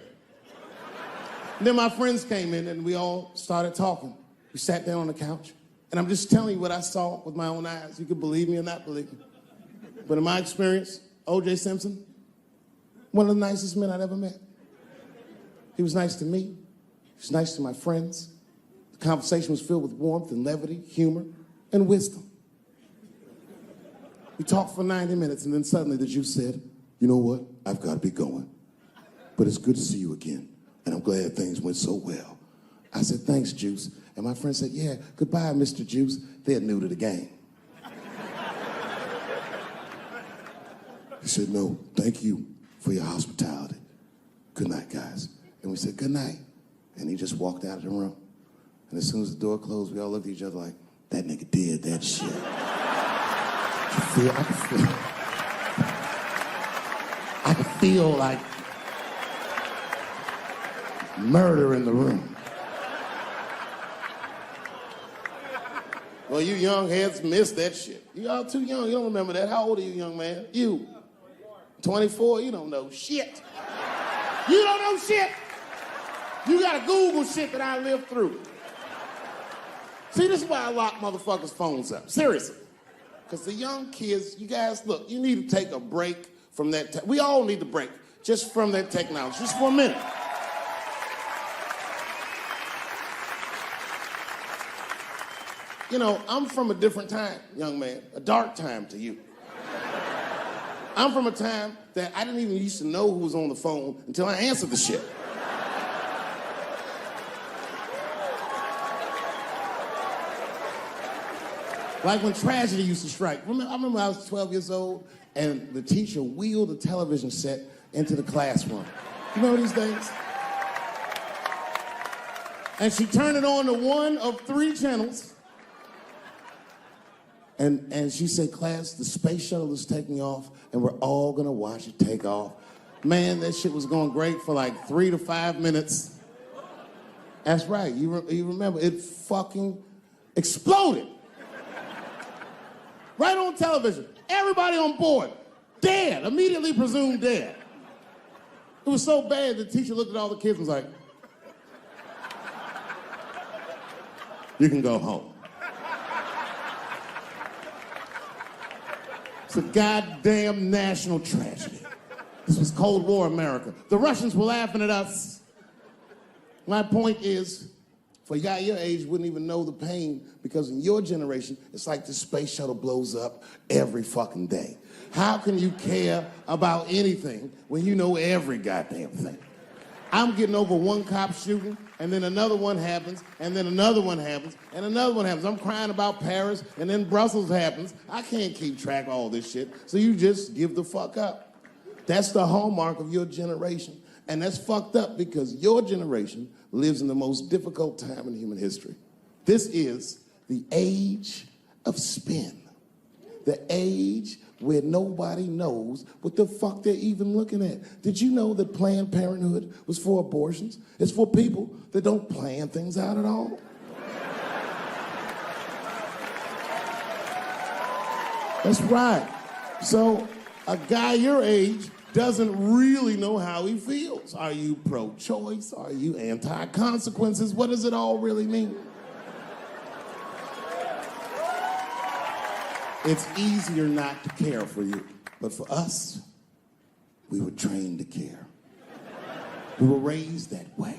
And then my friends came in, and we all started talking. We sat down on the couch, and I'm just telling you what I saw with my own eyes. You can believe me or not believe me. But in my experience, O.J. Simpson, one of the nicest men I'd ever met. He was nice to me. He was nice to my friends. The conversation was filled with warmth and levity, humor, and wisdom. We talked for 90 minutes, and then suddenly the Juice said, you know what? I've got to be going. But it's good to see you again, and I'm glad things went so well. I said, thanks, Juice. And my friend said, yeah, goodbye, Mr. Juice. They're new to the game. He said, no, thank you for your hospitality. Good night, guys. And we said, good night. And he just walked out of the room. And as soon as the door closed, we all looked at each other like, that nigga did that shit. I could feel like murder in the room. Well, you young heads missed that shit. You all too young. You don't remember that. How old are you, young man? You. 24? You don't know shit. You don't know shit. You gotta Google shit that I lived through. See, this is why I lock motherfuckers' phones up. Seriously. Because the young kids, you guys, look, you need to take a break from that. We all need to break just from that technology, just for a minute. You know, I'm from a different time, young man, a dark time to you. I'm from a time that I didn't even used to know who was on the phone until I answered the shit. Like when tragedy used to strike. I remember when I was 12 years old and the teacher wheeled a television set into the classroom. You remember these days? And she turned it on to one of 3 channels. And she said, class, the space shuttle is taking off, and we're all gonna watch it take off. Man, that shit was going great for like 3 to 5 minutes. That's right, you remember, it fucking exploded. Right on television, everybody on board, dead, immediately presumed dead. It was so bad, the teacher looked at all the kids and was like, you can go home. It's a goddamn national tragedy. This was Cold War America. The Russians were laughing at us. My point is, for a guy your age, you wouldn't even know the pain because in your generation, it's like the space shuttle blows up every fucking day. How can you care about anything when you know every goddamn thing? I'm getting over one cop shooting, and then another one happens, and then another one happens, and another one happens. I'm crying about Paris, and then Brussels happens. I can't keep track of all this shit, so you just give the fuck up. That's the hallmark of your generation. And that's fucked up because your generation lives in the most difficult time in human history. This is the age of spin. The age where nobody knows what the fuck they're even looking at. Did you know that Planned Parenthood was for abortions? It's for people that don't plan things out at all. That's right. So a guy your age doesn't really know how he feels. Are you pro-choice? Are you anti-consequences? What does it all really mean? It's easier not to care for you. But for us, we were trained to care. We were raised that way.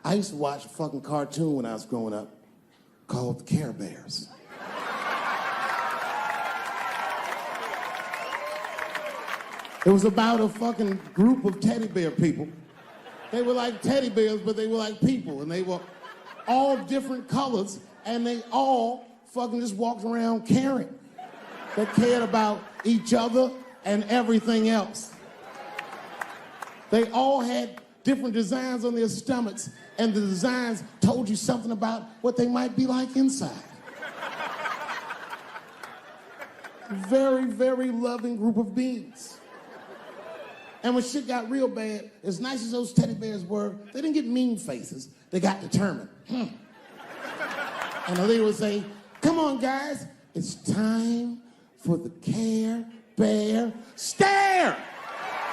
I used to watch a fucking cartoon when I was growing up called the Care Bears. It was about a fucking group of teddy bear people. They were like teddy bears, but they were like people, and they were all different colors, and they all fucking just walked around caring. They cared about each other and everything else. They all had different designs on their stomachs, and the designs told you something about what they might be like inside. Very, very loving group of beings. And when shit got real bad, as nice as those teddy bears were, they didn't get mean faces. They got determined. And the leader would say, come on, guys, it's time for the Care Bear Stare.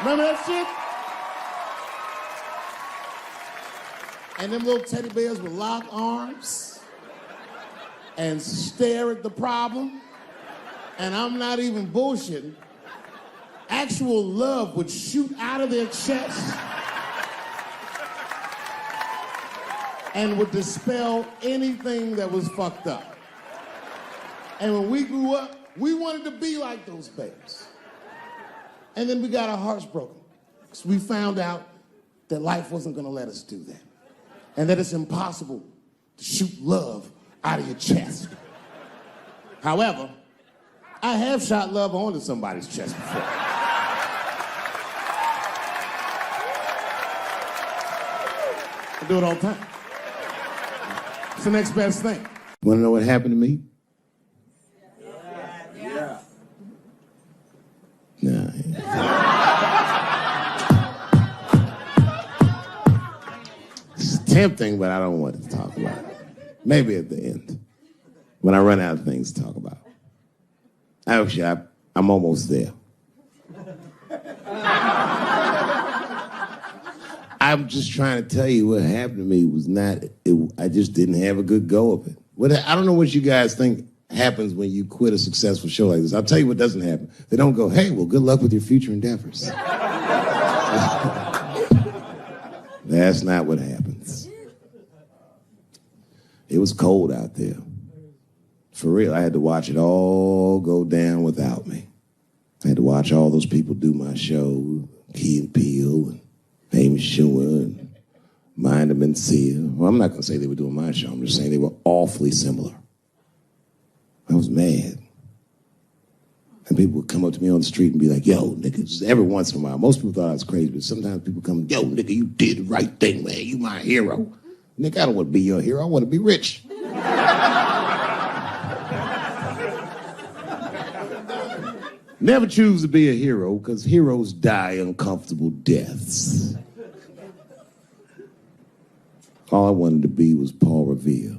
Remember that shit? And them little teddy bears would lock arms and stare at the problem. And I'm not even bullshitting. Actual love would shoot out of their chest and would dispel anything that was fucked up. And when we grew up, we wanted to be like those bears. And then we got our hearts broken because we found out that life wasn't gonna let us do that. And that it's impossible to shoot love out of your chest. However, I have shot love onto somebody's chest before. I do it all the time. It's the next best thing. Want to know what happened to me? Yeah. Nah. It's tempting, but I don't want to talk about it. Maybe at the end, when I run out of things to talk about. Actually, I'm almost there. I'm just trying to tell you what happened to me was I just didn't have a good go of it. I don't know what you guys think happens when you quit a successful show like this. I'll tell you what doesn't happen. They don't go, hey, well, good luck with your future endeavors. That's not what happens. It was cold out there. For real, I had to watch it all go down without me. I had to watch all those people do my show, Key and Peele, and Amy Schumer, and Mind and Mencia. Well, I'm not going to say they were doing my show. I'm just saying they were awfully similar. I was mad. And people would come up to me on the street and be like, yo, nigga, just every once in a while. Most people thought I was crazy, but sometimes people come, yo, nigga, you did the right thing, man. You my hero. Nigga, I don't want to be your hero. I want to be rich. Never choose to be a hero, because heroes die uncomfortable deaths. All I wanted to be was Paul Revere.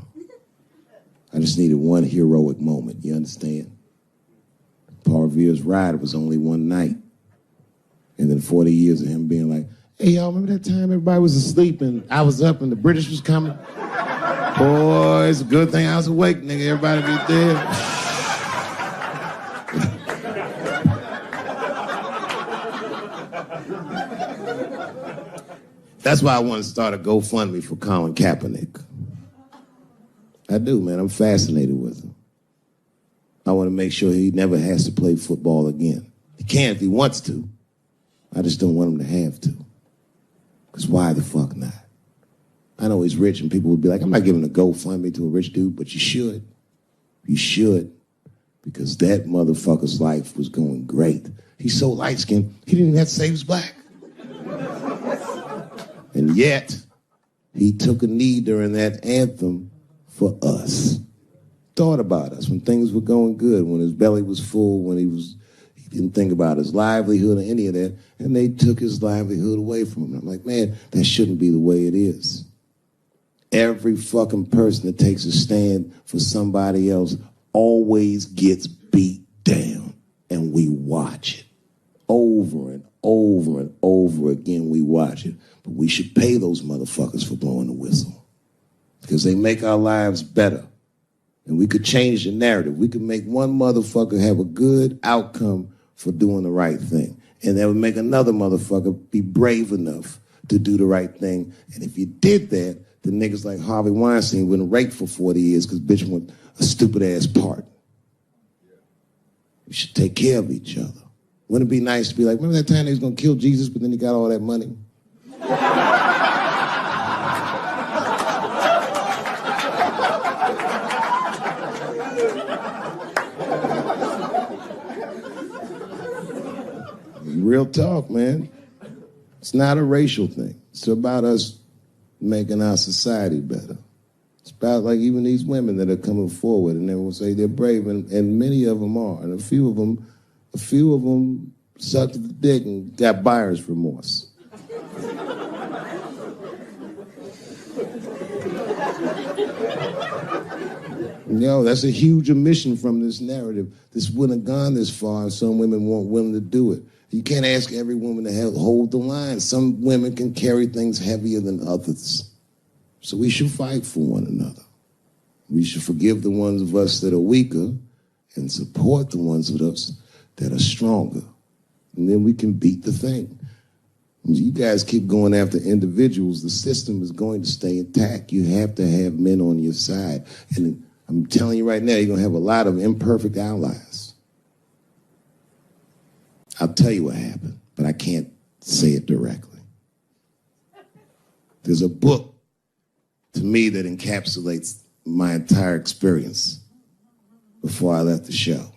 I just needed one heroic moment, you understand? Paul Revere's ride was only one night. And then 40 years of him being like, hey, y'all, remember that time everybody was asleep and I was up and the British was coming? Boy, it's a good thing I was awake, nigga. Everybody be dead. That's why I want to start a GoFundMe for Colin Kaepernick. I do, man. I'm fascinated with him. I want to make sure he never has to play football again. He can if he wants to. I just don't want him to have to. Because why the fuck not? I know he's rich and people would be like, I'm not giving a GoFundMe to a rich dude, but you should. You should. Because that motherfucker's life was going great. He's so light-skinned, he didn't even have to say he was black. And yet, he took a knee during that anthem for us. Thought about us when things were going good, when his belly was full, when he didn't think about his livelihood or any of that, and they took his livelihood away from him. I'm like, man, that shouldn't be the way it is. Every fucking person that takes a stand for somebody else always gets beat down, and we watch it. Over and over and over again, we watch it. But we should pay those motherfuckers for blowing the whistle, because they make our lives better. And we could change the narrative. We could make one motherfucker have a good outcome for doing the right thing. And that would make another motherfucker be brave enough to do the right thing. And if you did that, the niggas like Harvey Weinstein wouldn't rake for 40 years because bitch want a stupid-ass part. We should take care of each other. Wouldn't it be nice to be like, remember that time they was going to kill Jesus, but then he got all that money? Real talk, man. It's not a racial thing. It's about us making our society better. It's about like even these women that are coming forward and everyone say they're brave, and many of them are. And a few of them sucked the dick and got buyer's remorse. Yo, that's a huge omission from this narrative. This wouldn't have gone this far if some women weren't willing to do it. You can't ask every woman to hold the line. Some women can carry things heavier than others. So we should fight for one another. We should forgive the ones of us that are weaker and support the ones of us that are stronger. And then we can beat the thing. You guys keep going after individuals, the system is going to stay intact. You have to have men on your side. And I'm telling you right now, you're going to have a lot of imperfect allies. I'll tell you what happened, but I can't say it directly. There's a book, to me, that encapsulates my entire experience before I left the show.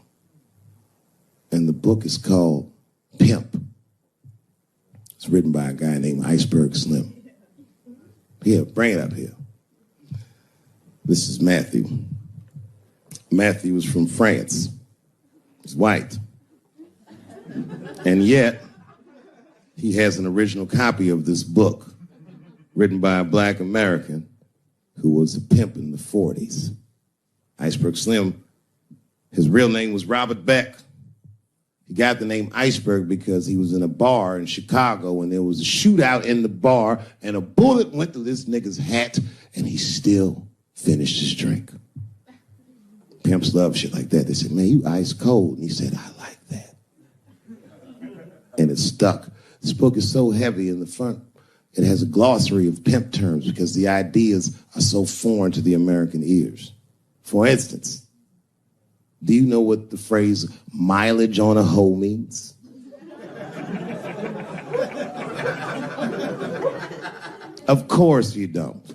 And the book is called Pimp. It's written by a guy named Iceberg Slim. Here, bring it up here. This is Matthew. Matthew is from France. He's white. And yet, he has an original copy of this book written by a black American who was a pimp in the 40s. Iceberg Slim, his real name was Robert Beck. He got the name Iceberg because he was in a bar in Chicago and there was a shootout in the bar and a bullet went through this nigga's hat and he still finished his drink. Pimps love shit like that. They said, man, you ice cold. And he said, I like that. And it stuck. This book is so heavy in the front, it has a glossary of pimp terms because the ideas are so foreign to the American ears. For instance, do you know what the phrase mileage on a hoe means? Of course you don't.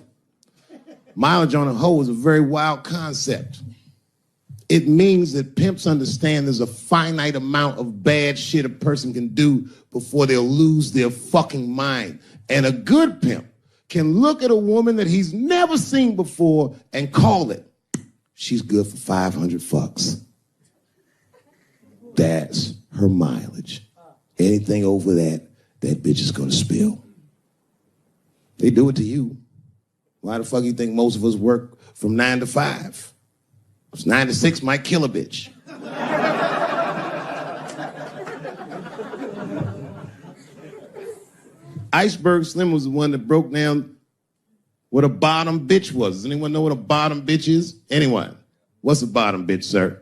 Mileage on a hoe is a very wild concept. It means that pimps understand there's a finite amount of bad shit a person can do before they'll lose their fucking mind. And a good pimp can look at a woman that he's never seen before and call it, she's good for 500 fucks. That's her mileage. Anything over that, that bitch is gonna spill. They do it to you. Why the fuck you think most of us work from 9 to 5? 'Cause 9 to 6 might kill a bitch. Iceberg Slim was the one that broke down what a bottom bitch was. Does anyone know what a bottom bitch is? Anyone? What's a bottom bitch, sir?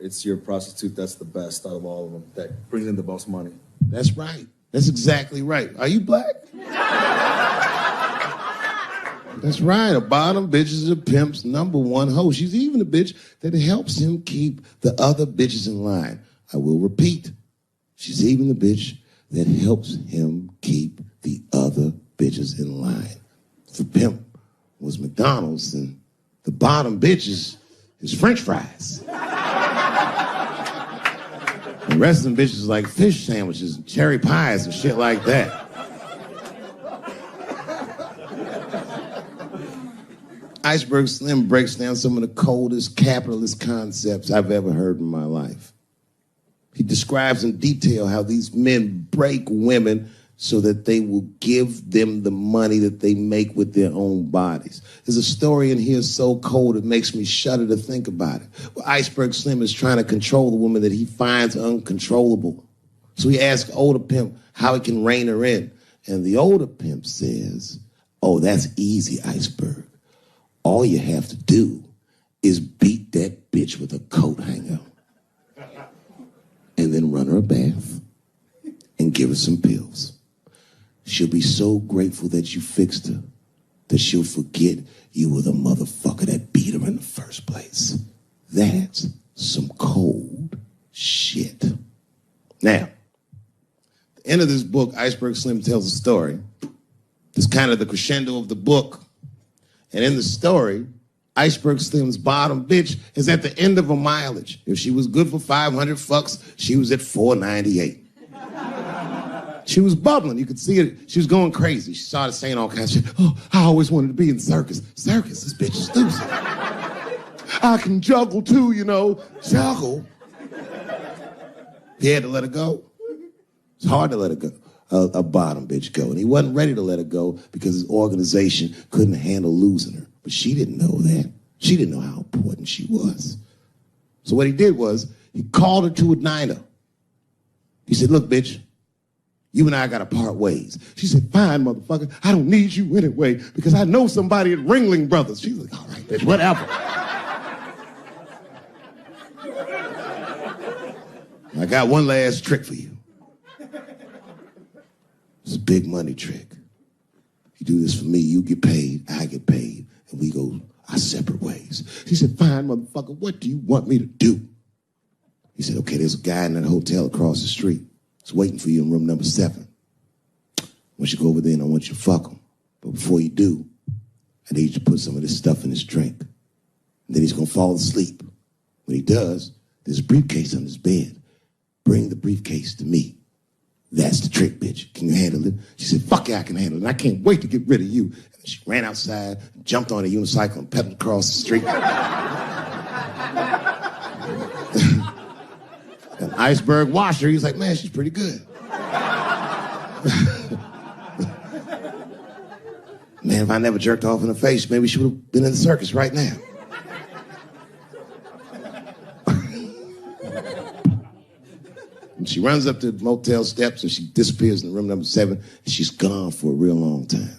It's your prostitute that's the best out of all of them, that brings in the most money. That's right. That's exactly right. Are you black? That's right. A bottom bitch is a pimp's number one hoe. She's even a bitch that helps him keep the other bitches in line. I will repeat. She's even the bitch that helps him keep the other bitches in line. If the pimp was McDonald's, then the bottom bitch is French fries. The rest of them bitches like fish sandwiches and cherry pies and shit like that. Iceberg Slim breaks down some of the coldest capitalist concepts I've ever heard in my life. He describes in detail how these men break women so that they will give them the money that they make with their own bodies. There's a story in here so cold it makes me shudder to think about it. Well, Iceberg Slim is trying to control the woman that he finds uncontrollable. So he asks older pimp how he can rein her in. And the older pimp says, oh, that's easy, Iceberg. All you have to do is beat that bitch with a coat hanger and then run her a bath and give her some pills. She'll be so grateful that you fixed her that she'll forget you were the motherfucker that beat her in the first place. That's some cold shit. Now, at the end of this book, Iceberg Slim tells a story. It's kind of the crescendo of the book. And in the story, Iceberg Slim's bottom bitch is at the end of her mileage. If she was good for 500 fucks, she was at 498. She was bubbling. You could see it. She was going crazy. She started saying all kinds of shit. Oh, I always wanted to be in circus. Circus, this bitch is loose. I can juggle too, you know. Juggle. He had to let her go. It's hard to let her go. A bottom bitch go. And he wasn't ready to let her go because his organization couldn't handle losing her. But she didn't know that. She didn't know how important she was. So what he did was he called her to a diner. He said, look, bitch, you and I got to part ways. She said, fine, motherfucker. I don't need you anyway because I know somebody at Ringling Brothers. She was like, all right, bitch, whatever. I got one last trick for you. It's a big money trick. You do this for me, you get paid, I get paid, and we go our separate ways. She said, fine, motherfucker, what do you want me to do? He said, okay, there's a guy in that hotel across the street. He's waiting for you in room number 7. I want you to go over there and I want you to fuck him. But before you do, I need you to put some of this stuff in his drink. And then he's going to fall asleep. When he does, there's a briefcase on his bed. Bring the briefcase to me. That's the trick, bitch. Can you handle it? She said, fuck yeah, I can handle it. And I can't wait to get rid of you. And she ran outside, jumped on a unicycle, and pedaled across the street. And Iceberg watched her. He was like, man, she's pretty good. Man, if I never jerked off in her face, maybe she would have been in the circus right now. And she runs up to the motel steps and she disappears in room number 7 and she's gone for a real long time.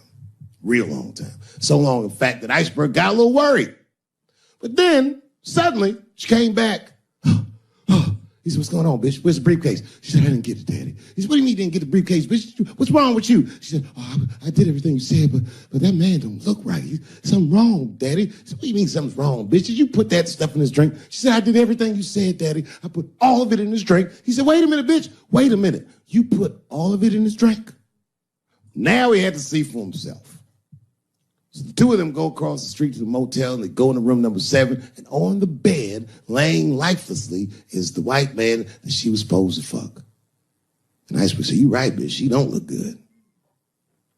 Real long time. So long, in fact, that Iceberg got a little worried. But then, suddenly, she came back. He said, what's going on, bitch? Where's the briefcase? She said, I didn't get it, Daddy. He said, what do you mean you didn't get the briefcase, bitch? What's wrong with you? She said, oh, I did everything you said, but that man don't look right. Something wrong, Daddy. He said, what do you mean something's wrong, bitch? Did you put that stuff in his drink? She said, I did everything you said, Daddy. I put all of it in his drink. He said, wait a minute, bitch. Wait a minute. You put all of it in his drink? Now he had to see for himself. So the two of them go across the street to the motel and they go into room number 7 and on the bed, laying lifelessly, is the white man that she was supposed to fuck. And Iceberg said, you right, bitch, she don't look good.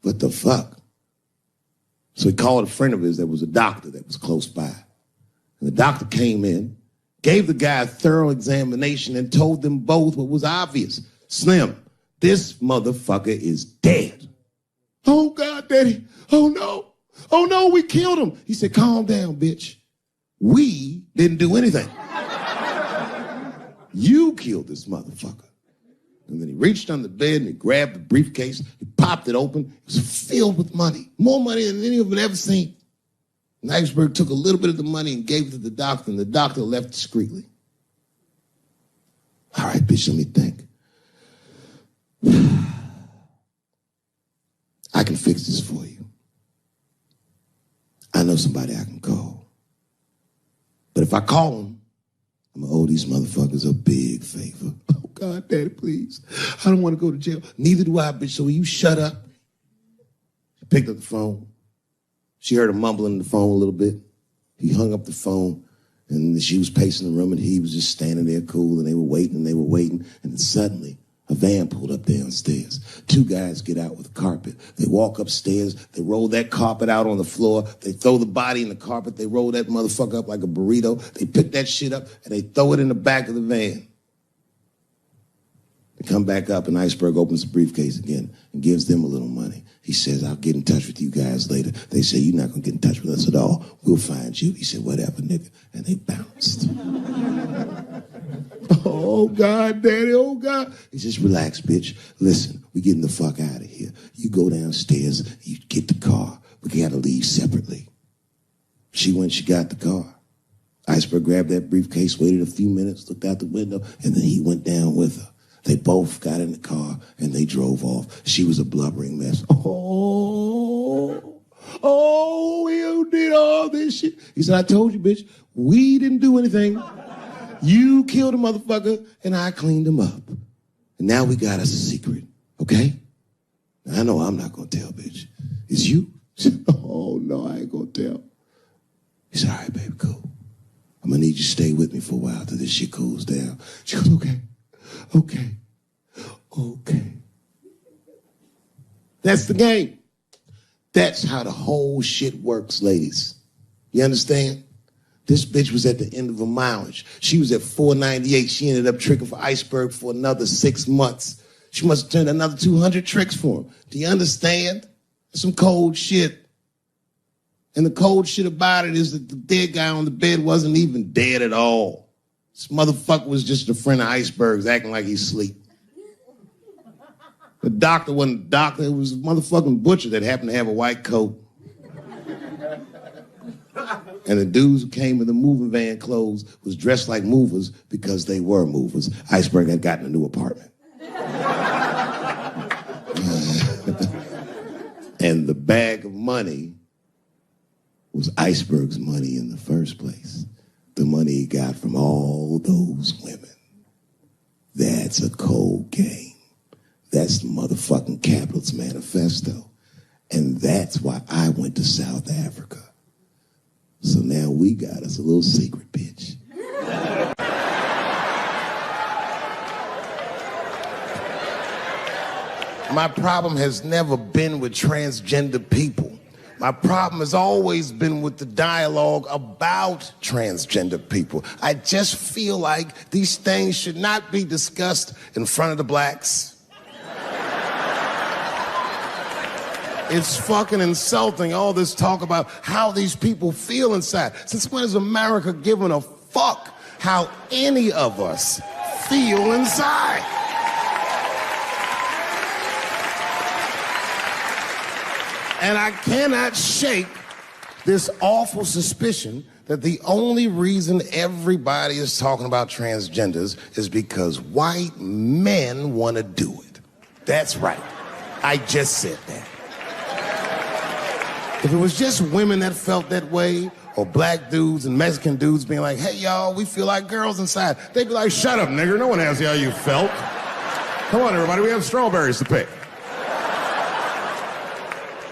What the fuck? So he called a friend of his that was a doctor that was close by. And the doctor came in gave the guy a thorough examination and told them both what was obvious. Slim, this motherfucker is dead. Oh, God, Daddy. Oh, no. Oh, no, we killed him. He said, calm down, bitch. We didn't do anything. You killed this motherfucker. And then he reached under the bed and he grabbed the briefcase. He popped it open. It was filled with money. More money than any of them had ever seen. And Iceberg took a little bit of the money and gave it to the doctor, and the doctor left discreetly. All right, bitch, let me think. I can fix this for you. I know somebody I can call. But if I call him, I'm gonna owe these motherfuckers a big favor. Oh, God, Daddy, please. I don't want to go to jail. Neither do I, bitch, so will you shut up? She picked up the phone. She heard him mumbling on the phone a little bit. He hung up the phone, and she was pacing the room, and he was just standing there cool, and they were waiting, and then suddenly a van pulled up downstairs. Two guys get out with carpet. They walk upstairs. They roll that carpet out on the floor. They throw the body in the carpet. They roll that motherfucker up like a burrito. They pick that shit up, and they throw it in the back of the van. They come back up, and Iceberg opens the briefcase again and gives them a little money. He says, I'll get in touch with you guys later. They say, you're not going to get in touch with us at all. We'll find you. He said, whatever, nigga. And they bounced. Oh, God, Daddy, oh, God. He says, relax, bitch. Listen, we're getting the fuck out of here. You go downstairs, you get the car. We got to leave separately. She went, she got the car. Iceberg grabbed that briefcase, waited a few minutes, looked out the window, and then he went down with her. They both got in the car, and they drove off. She was a blubbering mess. Oh, you did all this shit. He said, I told you, bitch, we didn't do anything. You killed a motherfucker, and I cleaned him up. And now we got us a secret, okay? Now, I know I'm not going to tell, bitch. It's you? Said, oh, no, I ain't going to tell. He said, all right, baby, cool. I'm going to need you to stay with me for a while till this shit cools down. She goes, okay. That's the game. That's how the whole shit works, ladies. You understand? This bitch was at the end of her mileage. She was at 498. She ended up tricking for Iceberg for another 6 months. She must have turned another 200 tricks for him. Do you understand? That's some cold shit. And the cold shit about it is that the dead guy on the bed wasn't even dead at all. This motherfucker was just a friend of Iceberg's acting like he's asleep. The doctor wasn't a doctor. It was a motherfucking butcher that happened to have a white coat. And the dudes who came in the moving van clothes was dressed like movers because they were movers. Iceberg had gotten a new apartment. And the bag of money was Iceberg's money in the first place. The money he got from all those women. That's a cold game. That's the motherfucking capitalist manifesto. And that's why I went to South Africa. So now we got us a little secret, bitch. My problem has never been with transgender people. My problem has always been with the dialogue about transgender people. I just feel like these things should not be discussed in front of the blacks. It's fucking insulting, all this talk about how these people feel inside. Since when has America given a fuck how any of us feel inside? And I cannot shake this awful suspicion that the only reason everybody is talking about transgenders is because white men want to do it. That's right. I just said that. If it was just women that felt that way, or black dudes and Mexican dudes being like, hey, y'all, we feel like girls inside, they'd be like, shut up, nigger, no one asked you how you felt. Come on, everybody, we have strawberries to pick.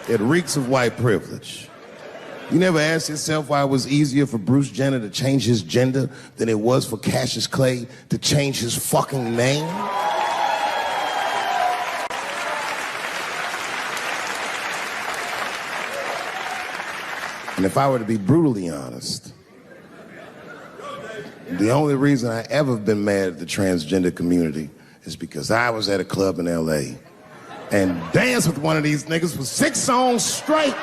It reeks of white privilege. You never asked yourself why it was easier for Bruce Jenner to change his gender than it was for Cassius Clay to change his fucking name? And if I were to be brutally honest, The only reason I ever been mad at the transgender community is because I was at a club in LA and danced with one of these niggas for 6 songs straight.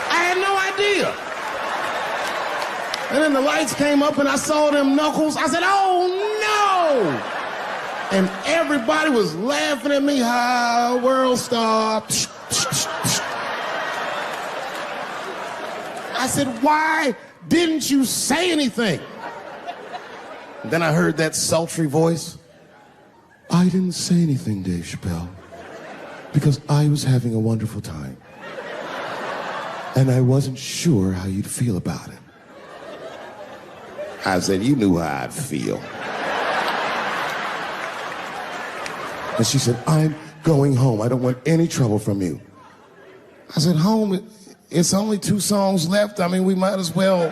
I had no idea. And then the lights came up and I saw them knuckles. I said, oh no! And everybody was laughing at me, how world star. I said, why didn't you say anything? And then I heard that sultry voice. I didn't say anything, Dave Chappelle, because I was having a wonderful time. And I wasn't sure how you'd feel about it. I said, you knew how I'd feel. And she said, I'm going home. I don't want any trouble from you. I said, home? It's only 2 songs left. I mean, we might as well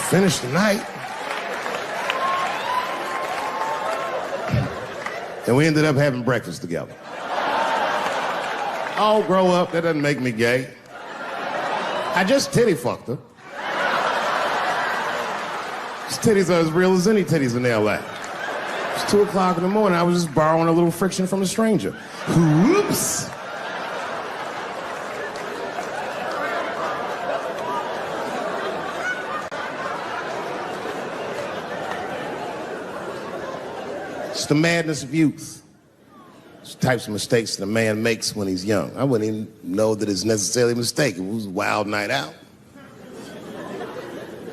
finish the night. And we ended up having breakfast together. Oh, grow up. That doesn't make me gay. I just titty fucked her. His titties are as real as any titties in L.A. It's 2 o'clock in the morning. I was just borrowing a little friction from a stranger. Whoops. It's the madness of youth. It's the types of mistakes that a man makes when he's young. I wouldn't even know that it's necessarily a mistake. It was a wild night out.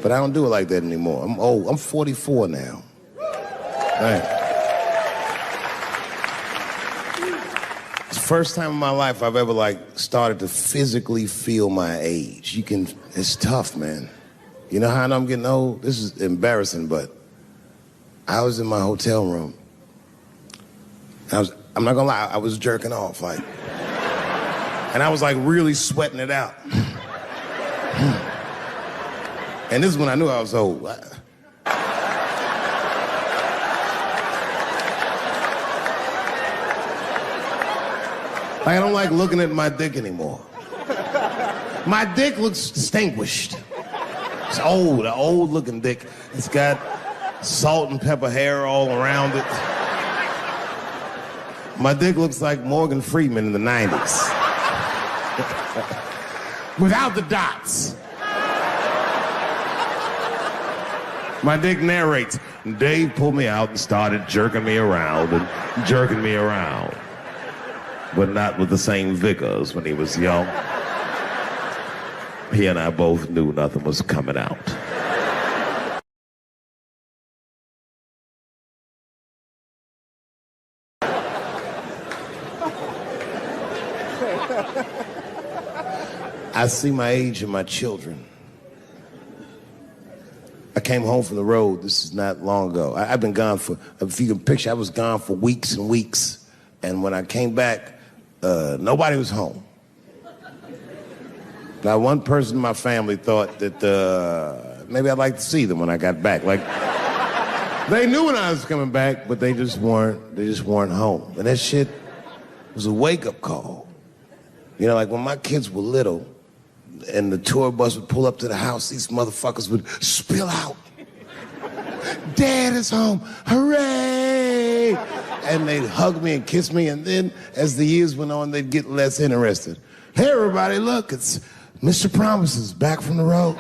But I don't do it like that anymore. I'm old. I'm 44 now. Right. It's the first time in my life I've ever started to physically feel my age. It's tough, man. You know how I know I'm getting old? This is embarrassing, but I was in my hotel room. I'm not gonna lie, I was jerking off, and I was really sweating it out. And this is when I knew I was old. I don't like looking at my dick anymore. My dick looks distinguished. It's old, an old looking dick. It's got salt and pepper hair all around it. My dick looks like Morgan Freeman in the 90s. Without the dots. My dick narrates. Dave pulled me out and started jerking me around and jerking me around. But not with the same vigor as when he was young. He and I both knew nothing was coming out. I see my age in my children. I came home from the road. This is not long ago. I've been gone for, if you can picture, I was gone for weeks and weeks. And when I came back, nobody was home. Now, one person in my family thought that maybe I'd like to see them when I got back. They knew when I was coming back, but they just weren't home. And that shit was a wake-up call. You know, when my kids were little and the tour bus would pull up to the house, these motherfuckers would spill out. Dad is home, hooray! And they'd hug me and kiss me, and then as the years went on, they'd get less interested. Hey, everybody, look, it's Mr. Promises back from the road.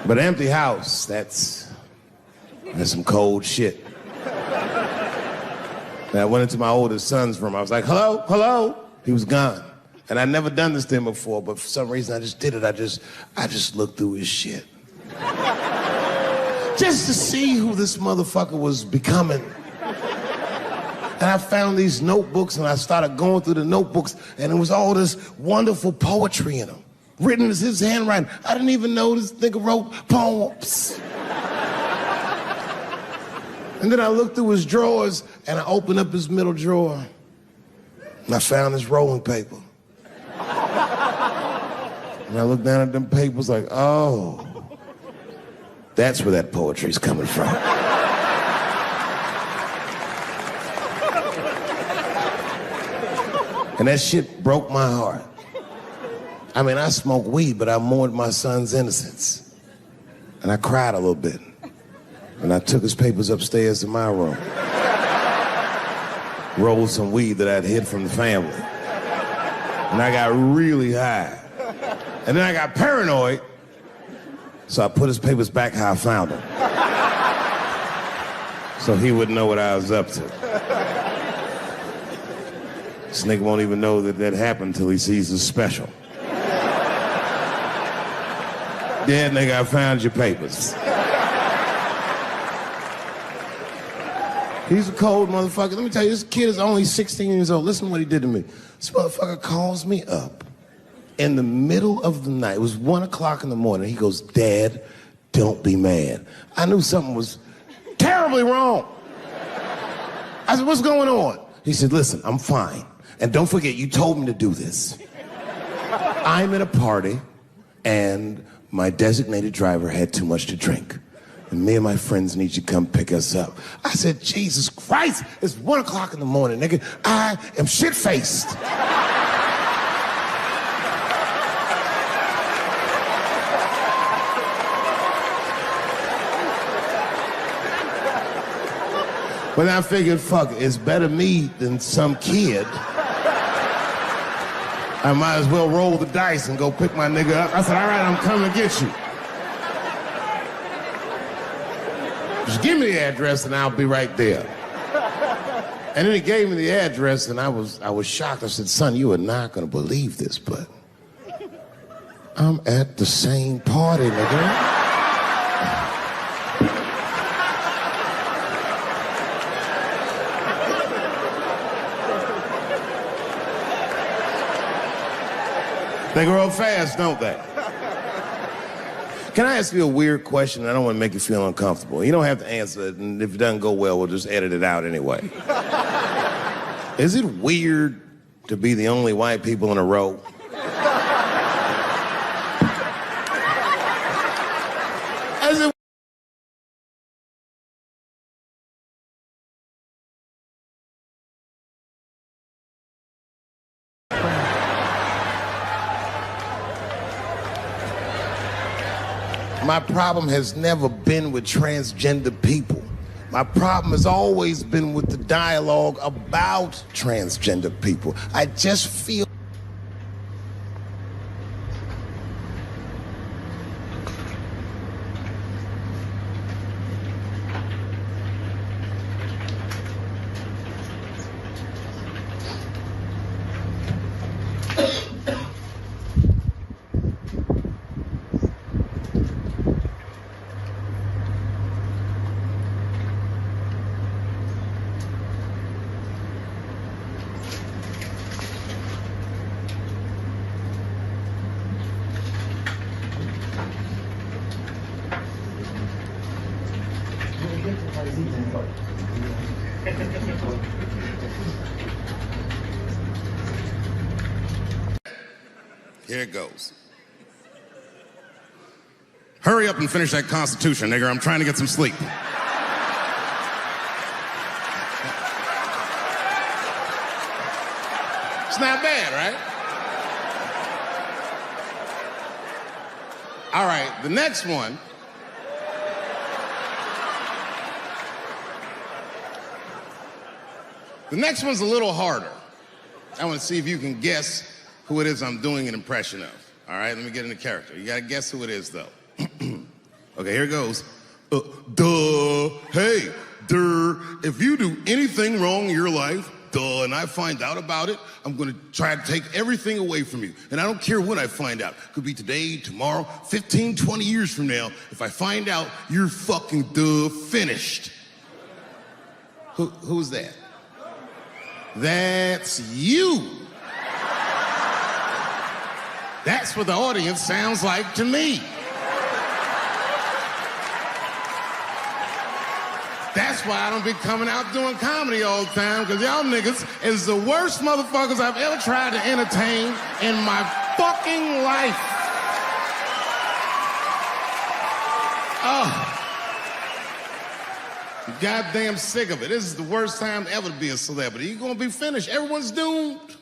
But an empty house, that's some cold shit. And I went into my oldest son's room. I was like, hello, hello. He was gone. And I'd never done this to him before, but for some reason I just did it. I just looked through his shit. Just to see who this motherfucker was becoming. And I found these notebooks and I started going through the notebooks and it was all this wonderful poetry in them. Written as his handwriting. I didn't even know this nigga wrote poems. And then I looked through his drawers and I opened up his middle drawer and I found his rolling paper. And I looked down at them papers like, oh, that's where that poetry's coming from. And that shit broke my heart. I mean, I smoked weed, but I mourned my son's innocence. And I cried a little bit. And I took his papers upstairs to my room. Rolled some weed that I'd hid from the family. And I got really high. And then I got paranoid, so I put his papers back how I found them. So he wouldn't know what I was up to. This nigga won't even know that that happened until he sees the special. Yeah, nigga, I found your papers. He's a cold motherfucker. Let me tell you, this kid is only 16 years old. Listen to what he did to me. This motherfucker calls me up in the middle of the night. It was 1 o'clock in the morning. He goes, Dad, don't be mad. I knew something was terribly wrong. I said, what's going on? He said, listen, I'm fine. And don't forget, you told me to do this. I'm at a party, and my designated driver had too much to drink. And me and my friends need you to come pick us up. I said, Jesus Christ, it's 1 o'clock in the morning, nigga. I am shit-faced. But I figured, fuck it, it's better me than some kid. I might as well roll the dice and go pick my nigga up. I said, all right, I'm coming to get you. Just give me the address and I'll be right there. And then he gave me the address and I was shocked. I said, son, you are not gonna believe this, but I'm at the same party, nigga. They grow up fast, don't they? Can I ask you a weird question? I don't want to make you feel uncomfortable. You don't have to answer it, and if it doesn't go well, we'll just edit it out anyway. Is it weird to be the only white people in a row? Is it My problem has never been with transgender people. My problem has always been with the dialogue about transgender people. I just feel Here it goes. Hurry up and finish that Constitution, nigger. I'm trying to get some sleep. It's not bad, right? All right, the next one. The next one's a little harder. I want to see if you can guess who it is I'm doing an impression of. All right, let me get into character. You got to guess who it is, though. Okay, here it goes. Hey, if you do anything wrong in your life, and I find out about it, I'm going to try to take everything away from you. And I don't care when I find out. Could be today, tomorrow, 15, 20 years from now. If I find out, you're fucking finished. Who's that? That's you. That's what the audience sounds like to me. That's why I don't be coming out doing comedy all the time, because y'all niggas is the worst motherfuckers I've ever tried to entertain in my fucking life. Oh. I'm goddamn sick of it. This is the worst time ever to be a celebrity. You're gonna be finished. Everyone's doomed.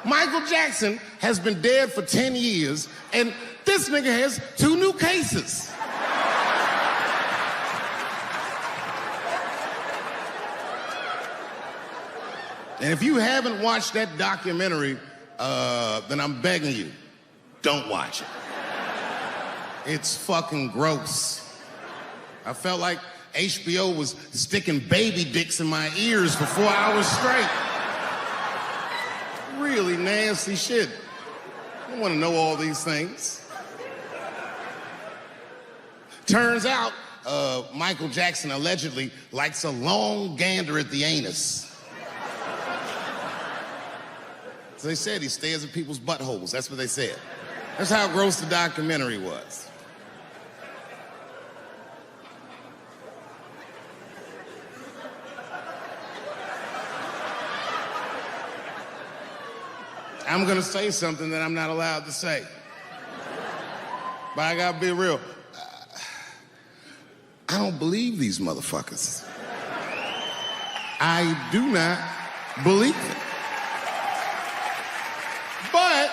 Michael Jackson has been dead for 10 years, and this nigga has 2 new cases. And if you haven't watched that documentary, then I'm begging you, don't watch it. It's fucking gross. I felt like HBO was sticking baby dicks in my ears for 4 hours straight. Really nasty shit. I don't want to know all these things. Turns out, Michael Jackson allegedly likes a long gander at the anus. So they said he stares at people's buttholes. That's what they said. That's how gross the documentary was. I'm gonna say something that I'm not allowed to say. But I gotta be real. I don't believe these motherfuckers. I do not believe it. But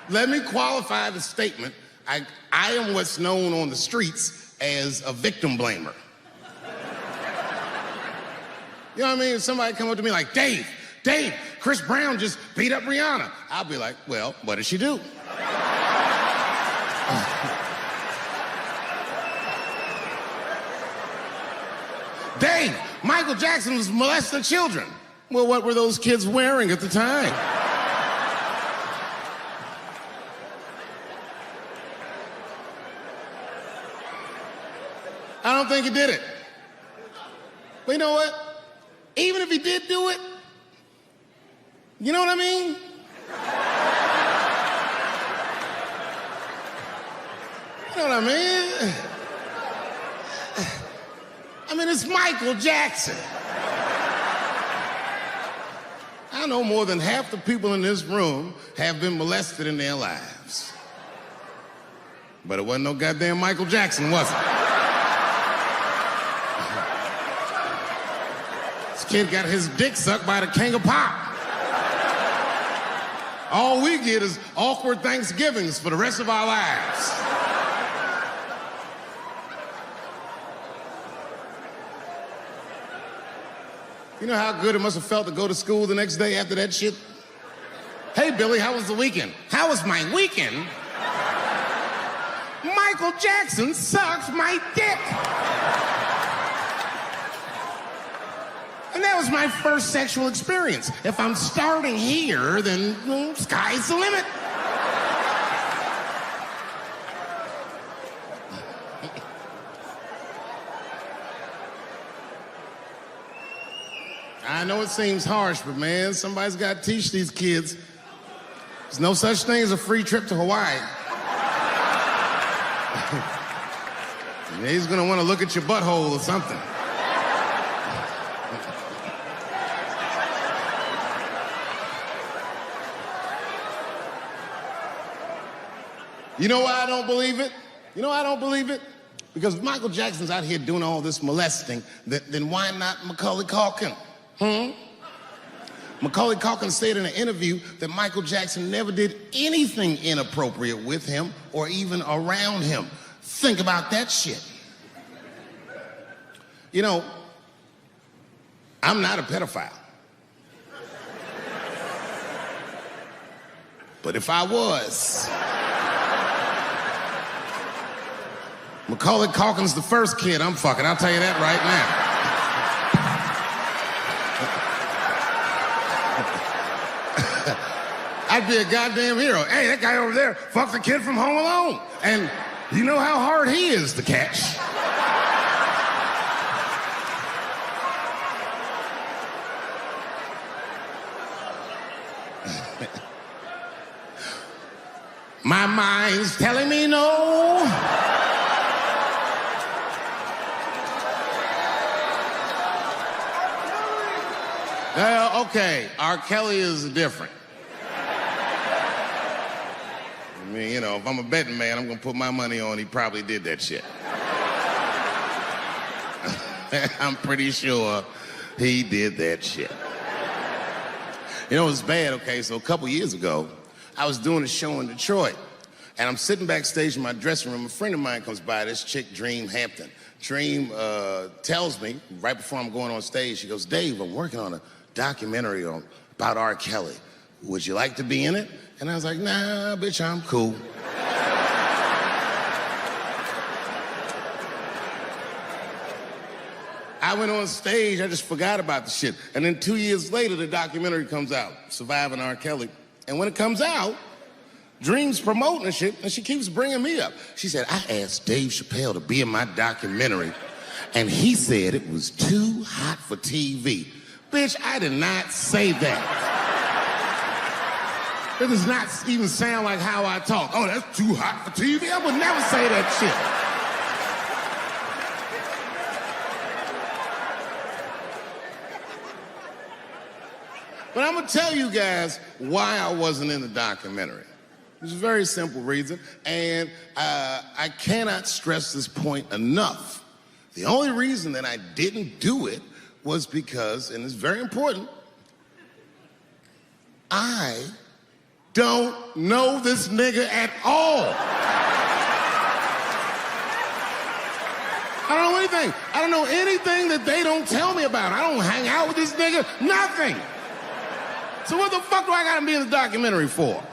let me qualify the statement. I am what's known on the streets as a victim blamer. You know what I mean? If somebody come up to me like, Dave, Chris Brown just beat up Rihanna. I'll be like, well, what did she do? Dave, Michael Jackson was molesting children. Well, what were those kids wearing at the time? I don't think he did it. But you know what? Even if he did do it, you know what I mean? You know what I mean? I mean, it's Michael Jackson. I know more than half the people in this room have been molested in their lives. But it wasn't no goddamn Michael Jackson, was it? This kid got his dick sucked by the king of pop. All we get is awkward Thanksgivings for the rest of our lives. You know how good it must have felt to go to school the next day after that shit? Hey, Billy, how was the weekend? How was my weekend? Michael Jackson sucked my dick. And that was my first sexual experience. If I'm starting here, then sky's the limit. I know it seems harsh, but man, somebody's got to teach these kids. There's no such thing as a free trip to Hawaii. He's gonna want to look at your butthole or something. You know why I don't believe it? You know why I don't believe it? Because if Michael Jackson's out here doing all this molesting, then why not Macaulay Culkin? Macaulay Culkin said in an interview that Michael Jackson never did anything inappropriate with him or even around him. Think about that shit. You know, I'm not a pedophile. But if I was, Macaulay Culkin's the first kid I'm fucking, I'll tell you that right now. I'd be a goddamn hero. Hey, that guy over there fucked the kid from Home Alone. And you know how hard he is to catch. My mind's telling me no. Okay, R. Kelly is different. I mean, you know, if I'm a betting man, I'm gonna put my money on he probably did that shit. I'm pretty sure he did that shit. You know, it was bad, okay? So a couple years ago, I was doing a show in Detroit, and I'm sitting backstage in my dressing room. A friend of mine comes by, this chick, Dream Hampton. Dream tells me, right before I'm going on stage, she goes, Dave, I'm working on a documentary about R. Kelly. Would you like to be in it? And I was like, nah, bitch, I'm cool. I went on stage, I just forgot about the shit. And then 2 years later, the documentary comes out, Surviving R. Kelly. And when it comes out, Dream's promoting the shit, and she keeps bringing me up. She said, I asked Dave Chappelle to be in my documentary, and he said it was too hot for TV. Bitch, I did not say that. It does not even sound like how I talk. Oh, that's too hot for TV? I would never say that shit. But I'm gonna tell you guys why I wasn't in the documentary. There's a very simple reason, and I cannot stress this point enough. The only reason that I didn't do it was because, and it's very important, I don't know this nigga at all. I don't know anything. I don't know anything that they don't tell me about. I don't hang out with this nigga, nothing. So what the fuck do I gotta be in the documentary for?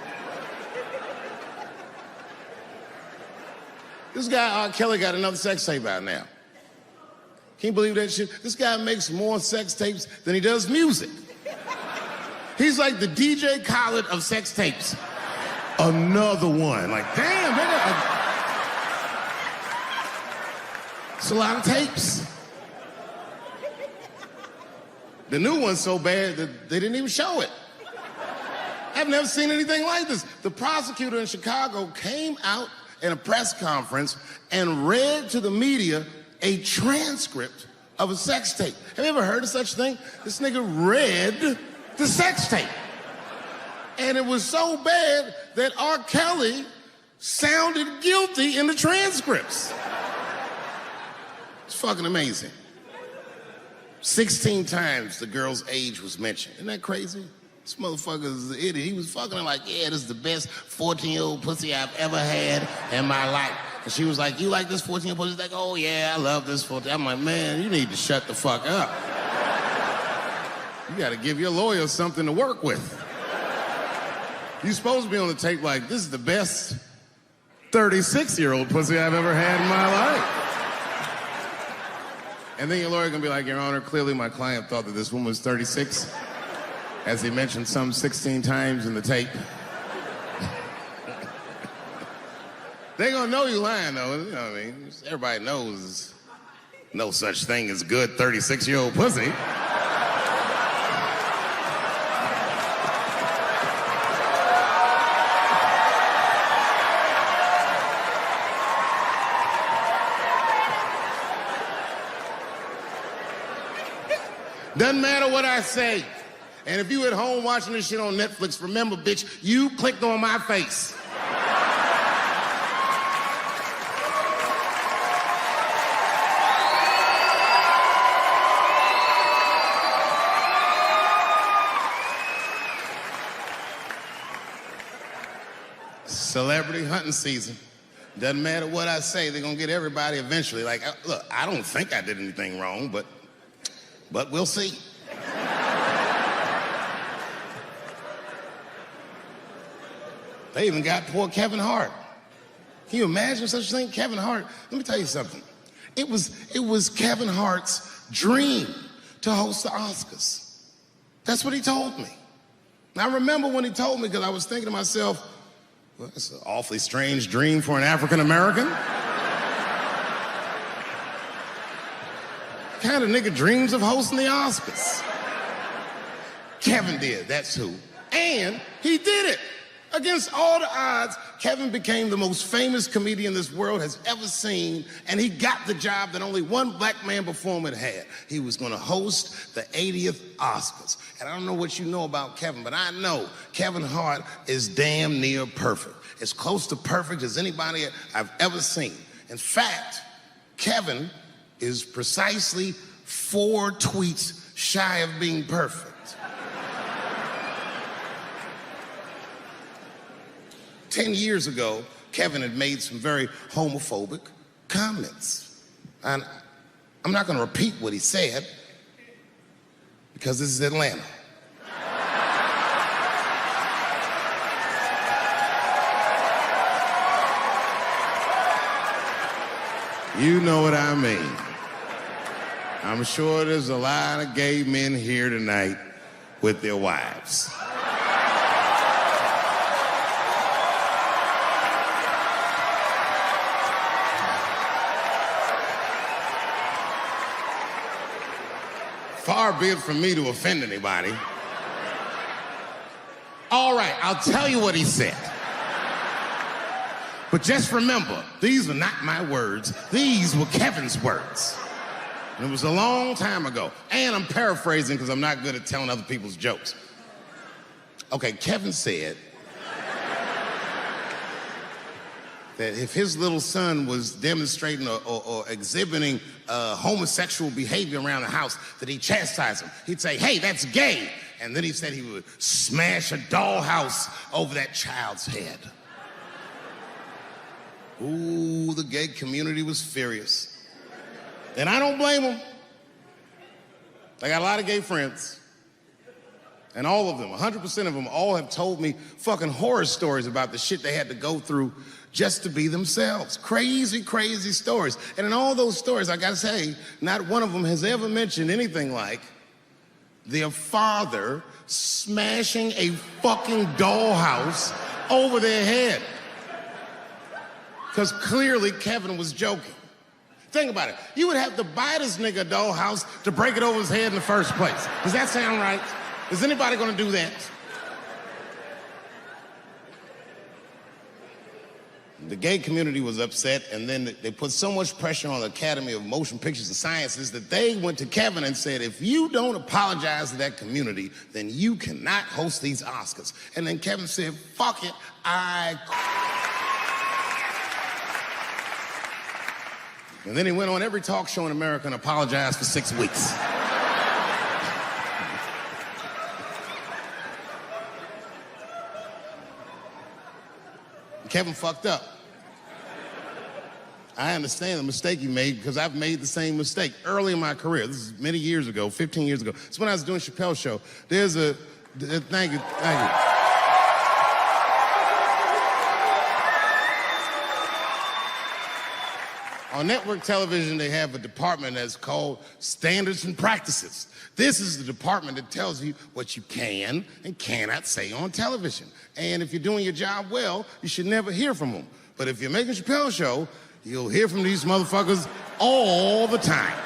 This guy, R. Kelly, got another sex tape out now. Can you believe that shit? This guy makes more sex tapes than he does music. He's like the DJ Khaled of sex tapes. Another one. Like, damn, nigga. It's a lot of tapes. The new one's so bad that they didn't even show it. I've never seen anything like this. The prosecutor in Chicago came out in a press conference and read to the media a transcript of a sex tape. Have you ever heard of such a thing? This nigga read the sex tape. And it was so bad that R. Kelly sounded guilty in the transcripts. It's fucking amazing. 16 times the girl's age was mentioned. Isn't that crazy? This motherfucker is an idiot. He was fucking her like, yeah, this is the best 14-year-old pussy I've ever had in my life. And she was like, you like this 14-year-old pussy? He's like, oh yeah, I love this 14. I'm like, man, you need to shut the fuck up. You gotta give your lawyer something to work with. You're supposed to be on the tape like, this is the best 36-year-old pussy I've ever had in my life. And then your lawyer gonna be like, Your Honor, clearly my client thought that this woman was 36, as he mentioned some 16 times in the tape. They gonna know you lying though, you know what I mean? Everybody knows no such thing as good 36-year-old pussy. Doesn't matter what I say. And if you at home watching this shit on Netflix, remember, bitch, you clicked on my face. Celebrity hunting season. Doesn't matter what I say, they're gonna get everybody eventually. Like, look, I don't think I did anything wrong, but we'll see. They even got poor Kevin Hart. Can you imagine such a thing? Kevin Hart, let me tell you something. It was Kevin Hart's dream to host the Oscars. That's what he told me. And I remember when he told me, because I was thinking to myself, well, that's an awfully strange dream for an African American. What kind of nigga dreams of hosting the Oscars? Kevin did, that's who. And he did it. Against all the odds, Kevin became the most famous comedian this world has ever seen, and he got the job that only one black man before him had had. He was gonna host the 80th Oscars. And I don't know what you know about Kevin, but I know Kevin Hart is damn near perfect. As close to perfect as anybody I've ever seen. In fact, Kevin is precisely 4 tweets shy of being perfect. 10 years ago, Kevin had made some very homophobic comments. And I'm not gonna repeat what he said because this is Atlanta. You know what I mean. I'm sure there's a lot of gay men here tonight with their wives. Far be it from me to offend anybody. All right, I'll tell you what he said. But just remember, these were not my words. These were Kevin's words. And it was a long time ago. And I'm paraphrasing because I'm not good at telling other people's jokes. Okay, Kevin said that if his little son was demonstrating or exhibiting homosexual behavior around the house, that he'd chastise him. He'd say, hey, that's gay. And then he said he would smash a dollhouse over that child's head. Ooh, the gay community was furious. And I don't blame them. I got a lot of gay friends. And all of them, 100% of them, all have told me fucking horror stories about the shit they had to go through just to be themselves. Crazy, crazy stories. And in all those stories, I gotta say, not one of them has ever mentioned anything like their father smashing a fucking dollhouse over their head. Because clearly Kevin was joking. Think about it. You would have to buy this nigga a dollhouse to break it over his head in the first place. Does that sound right? Is anybody gonna do that? The gay community was upset, and then they put so much pressure on the Academy of Motion Pictures and Sciences that they went to Kevin and said, if you don't apologize to that community, then you cannot host these Oscars. And then Kevin said, fuck it, And then he went on every talk show in America and apologized for 6 weeks. Kevin fucked up. I understand the mistake he made because I've made the same mistake early in my career. This is many years ago, 15 years ago. It's when I was doing Chappelle show. There's a, thank you. On network television, they have a department that's called Standards and Practices. This is the department that tells you what you can and cannot say on television. And if you're doing your job well, you should never hear from them. But if you're making a Chappelle show, you'll hear from these motherfuckers all the time.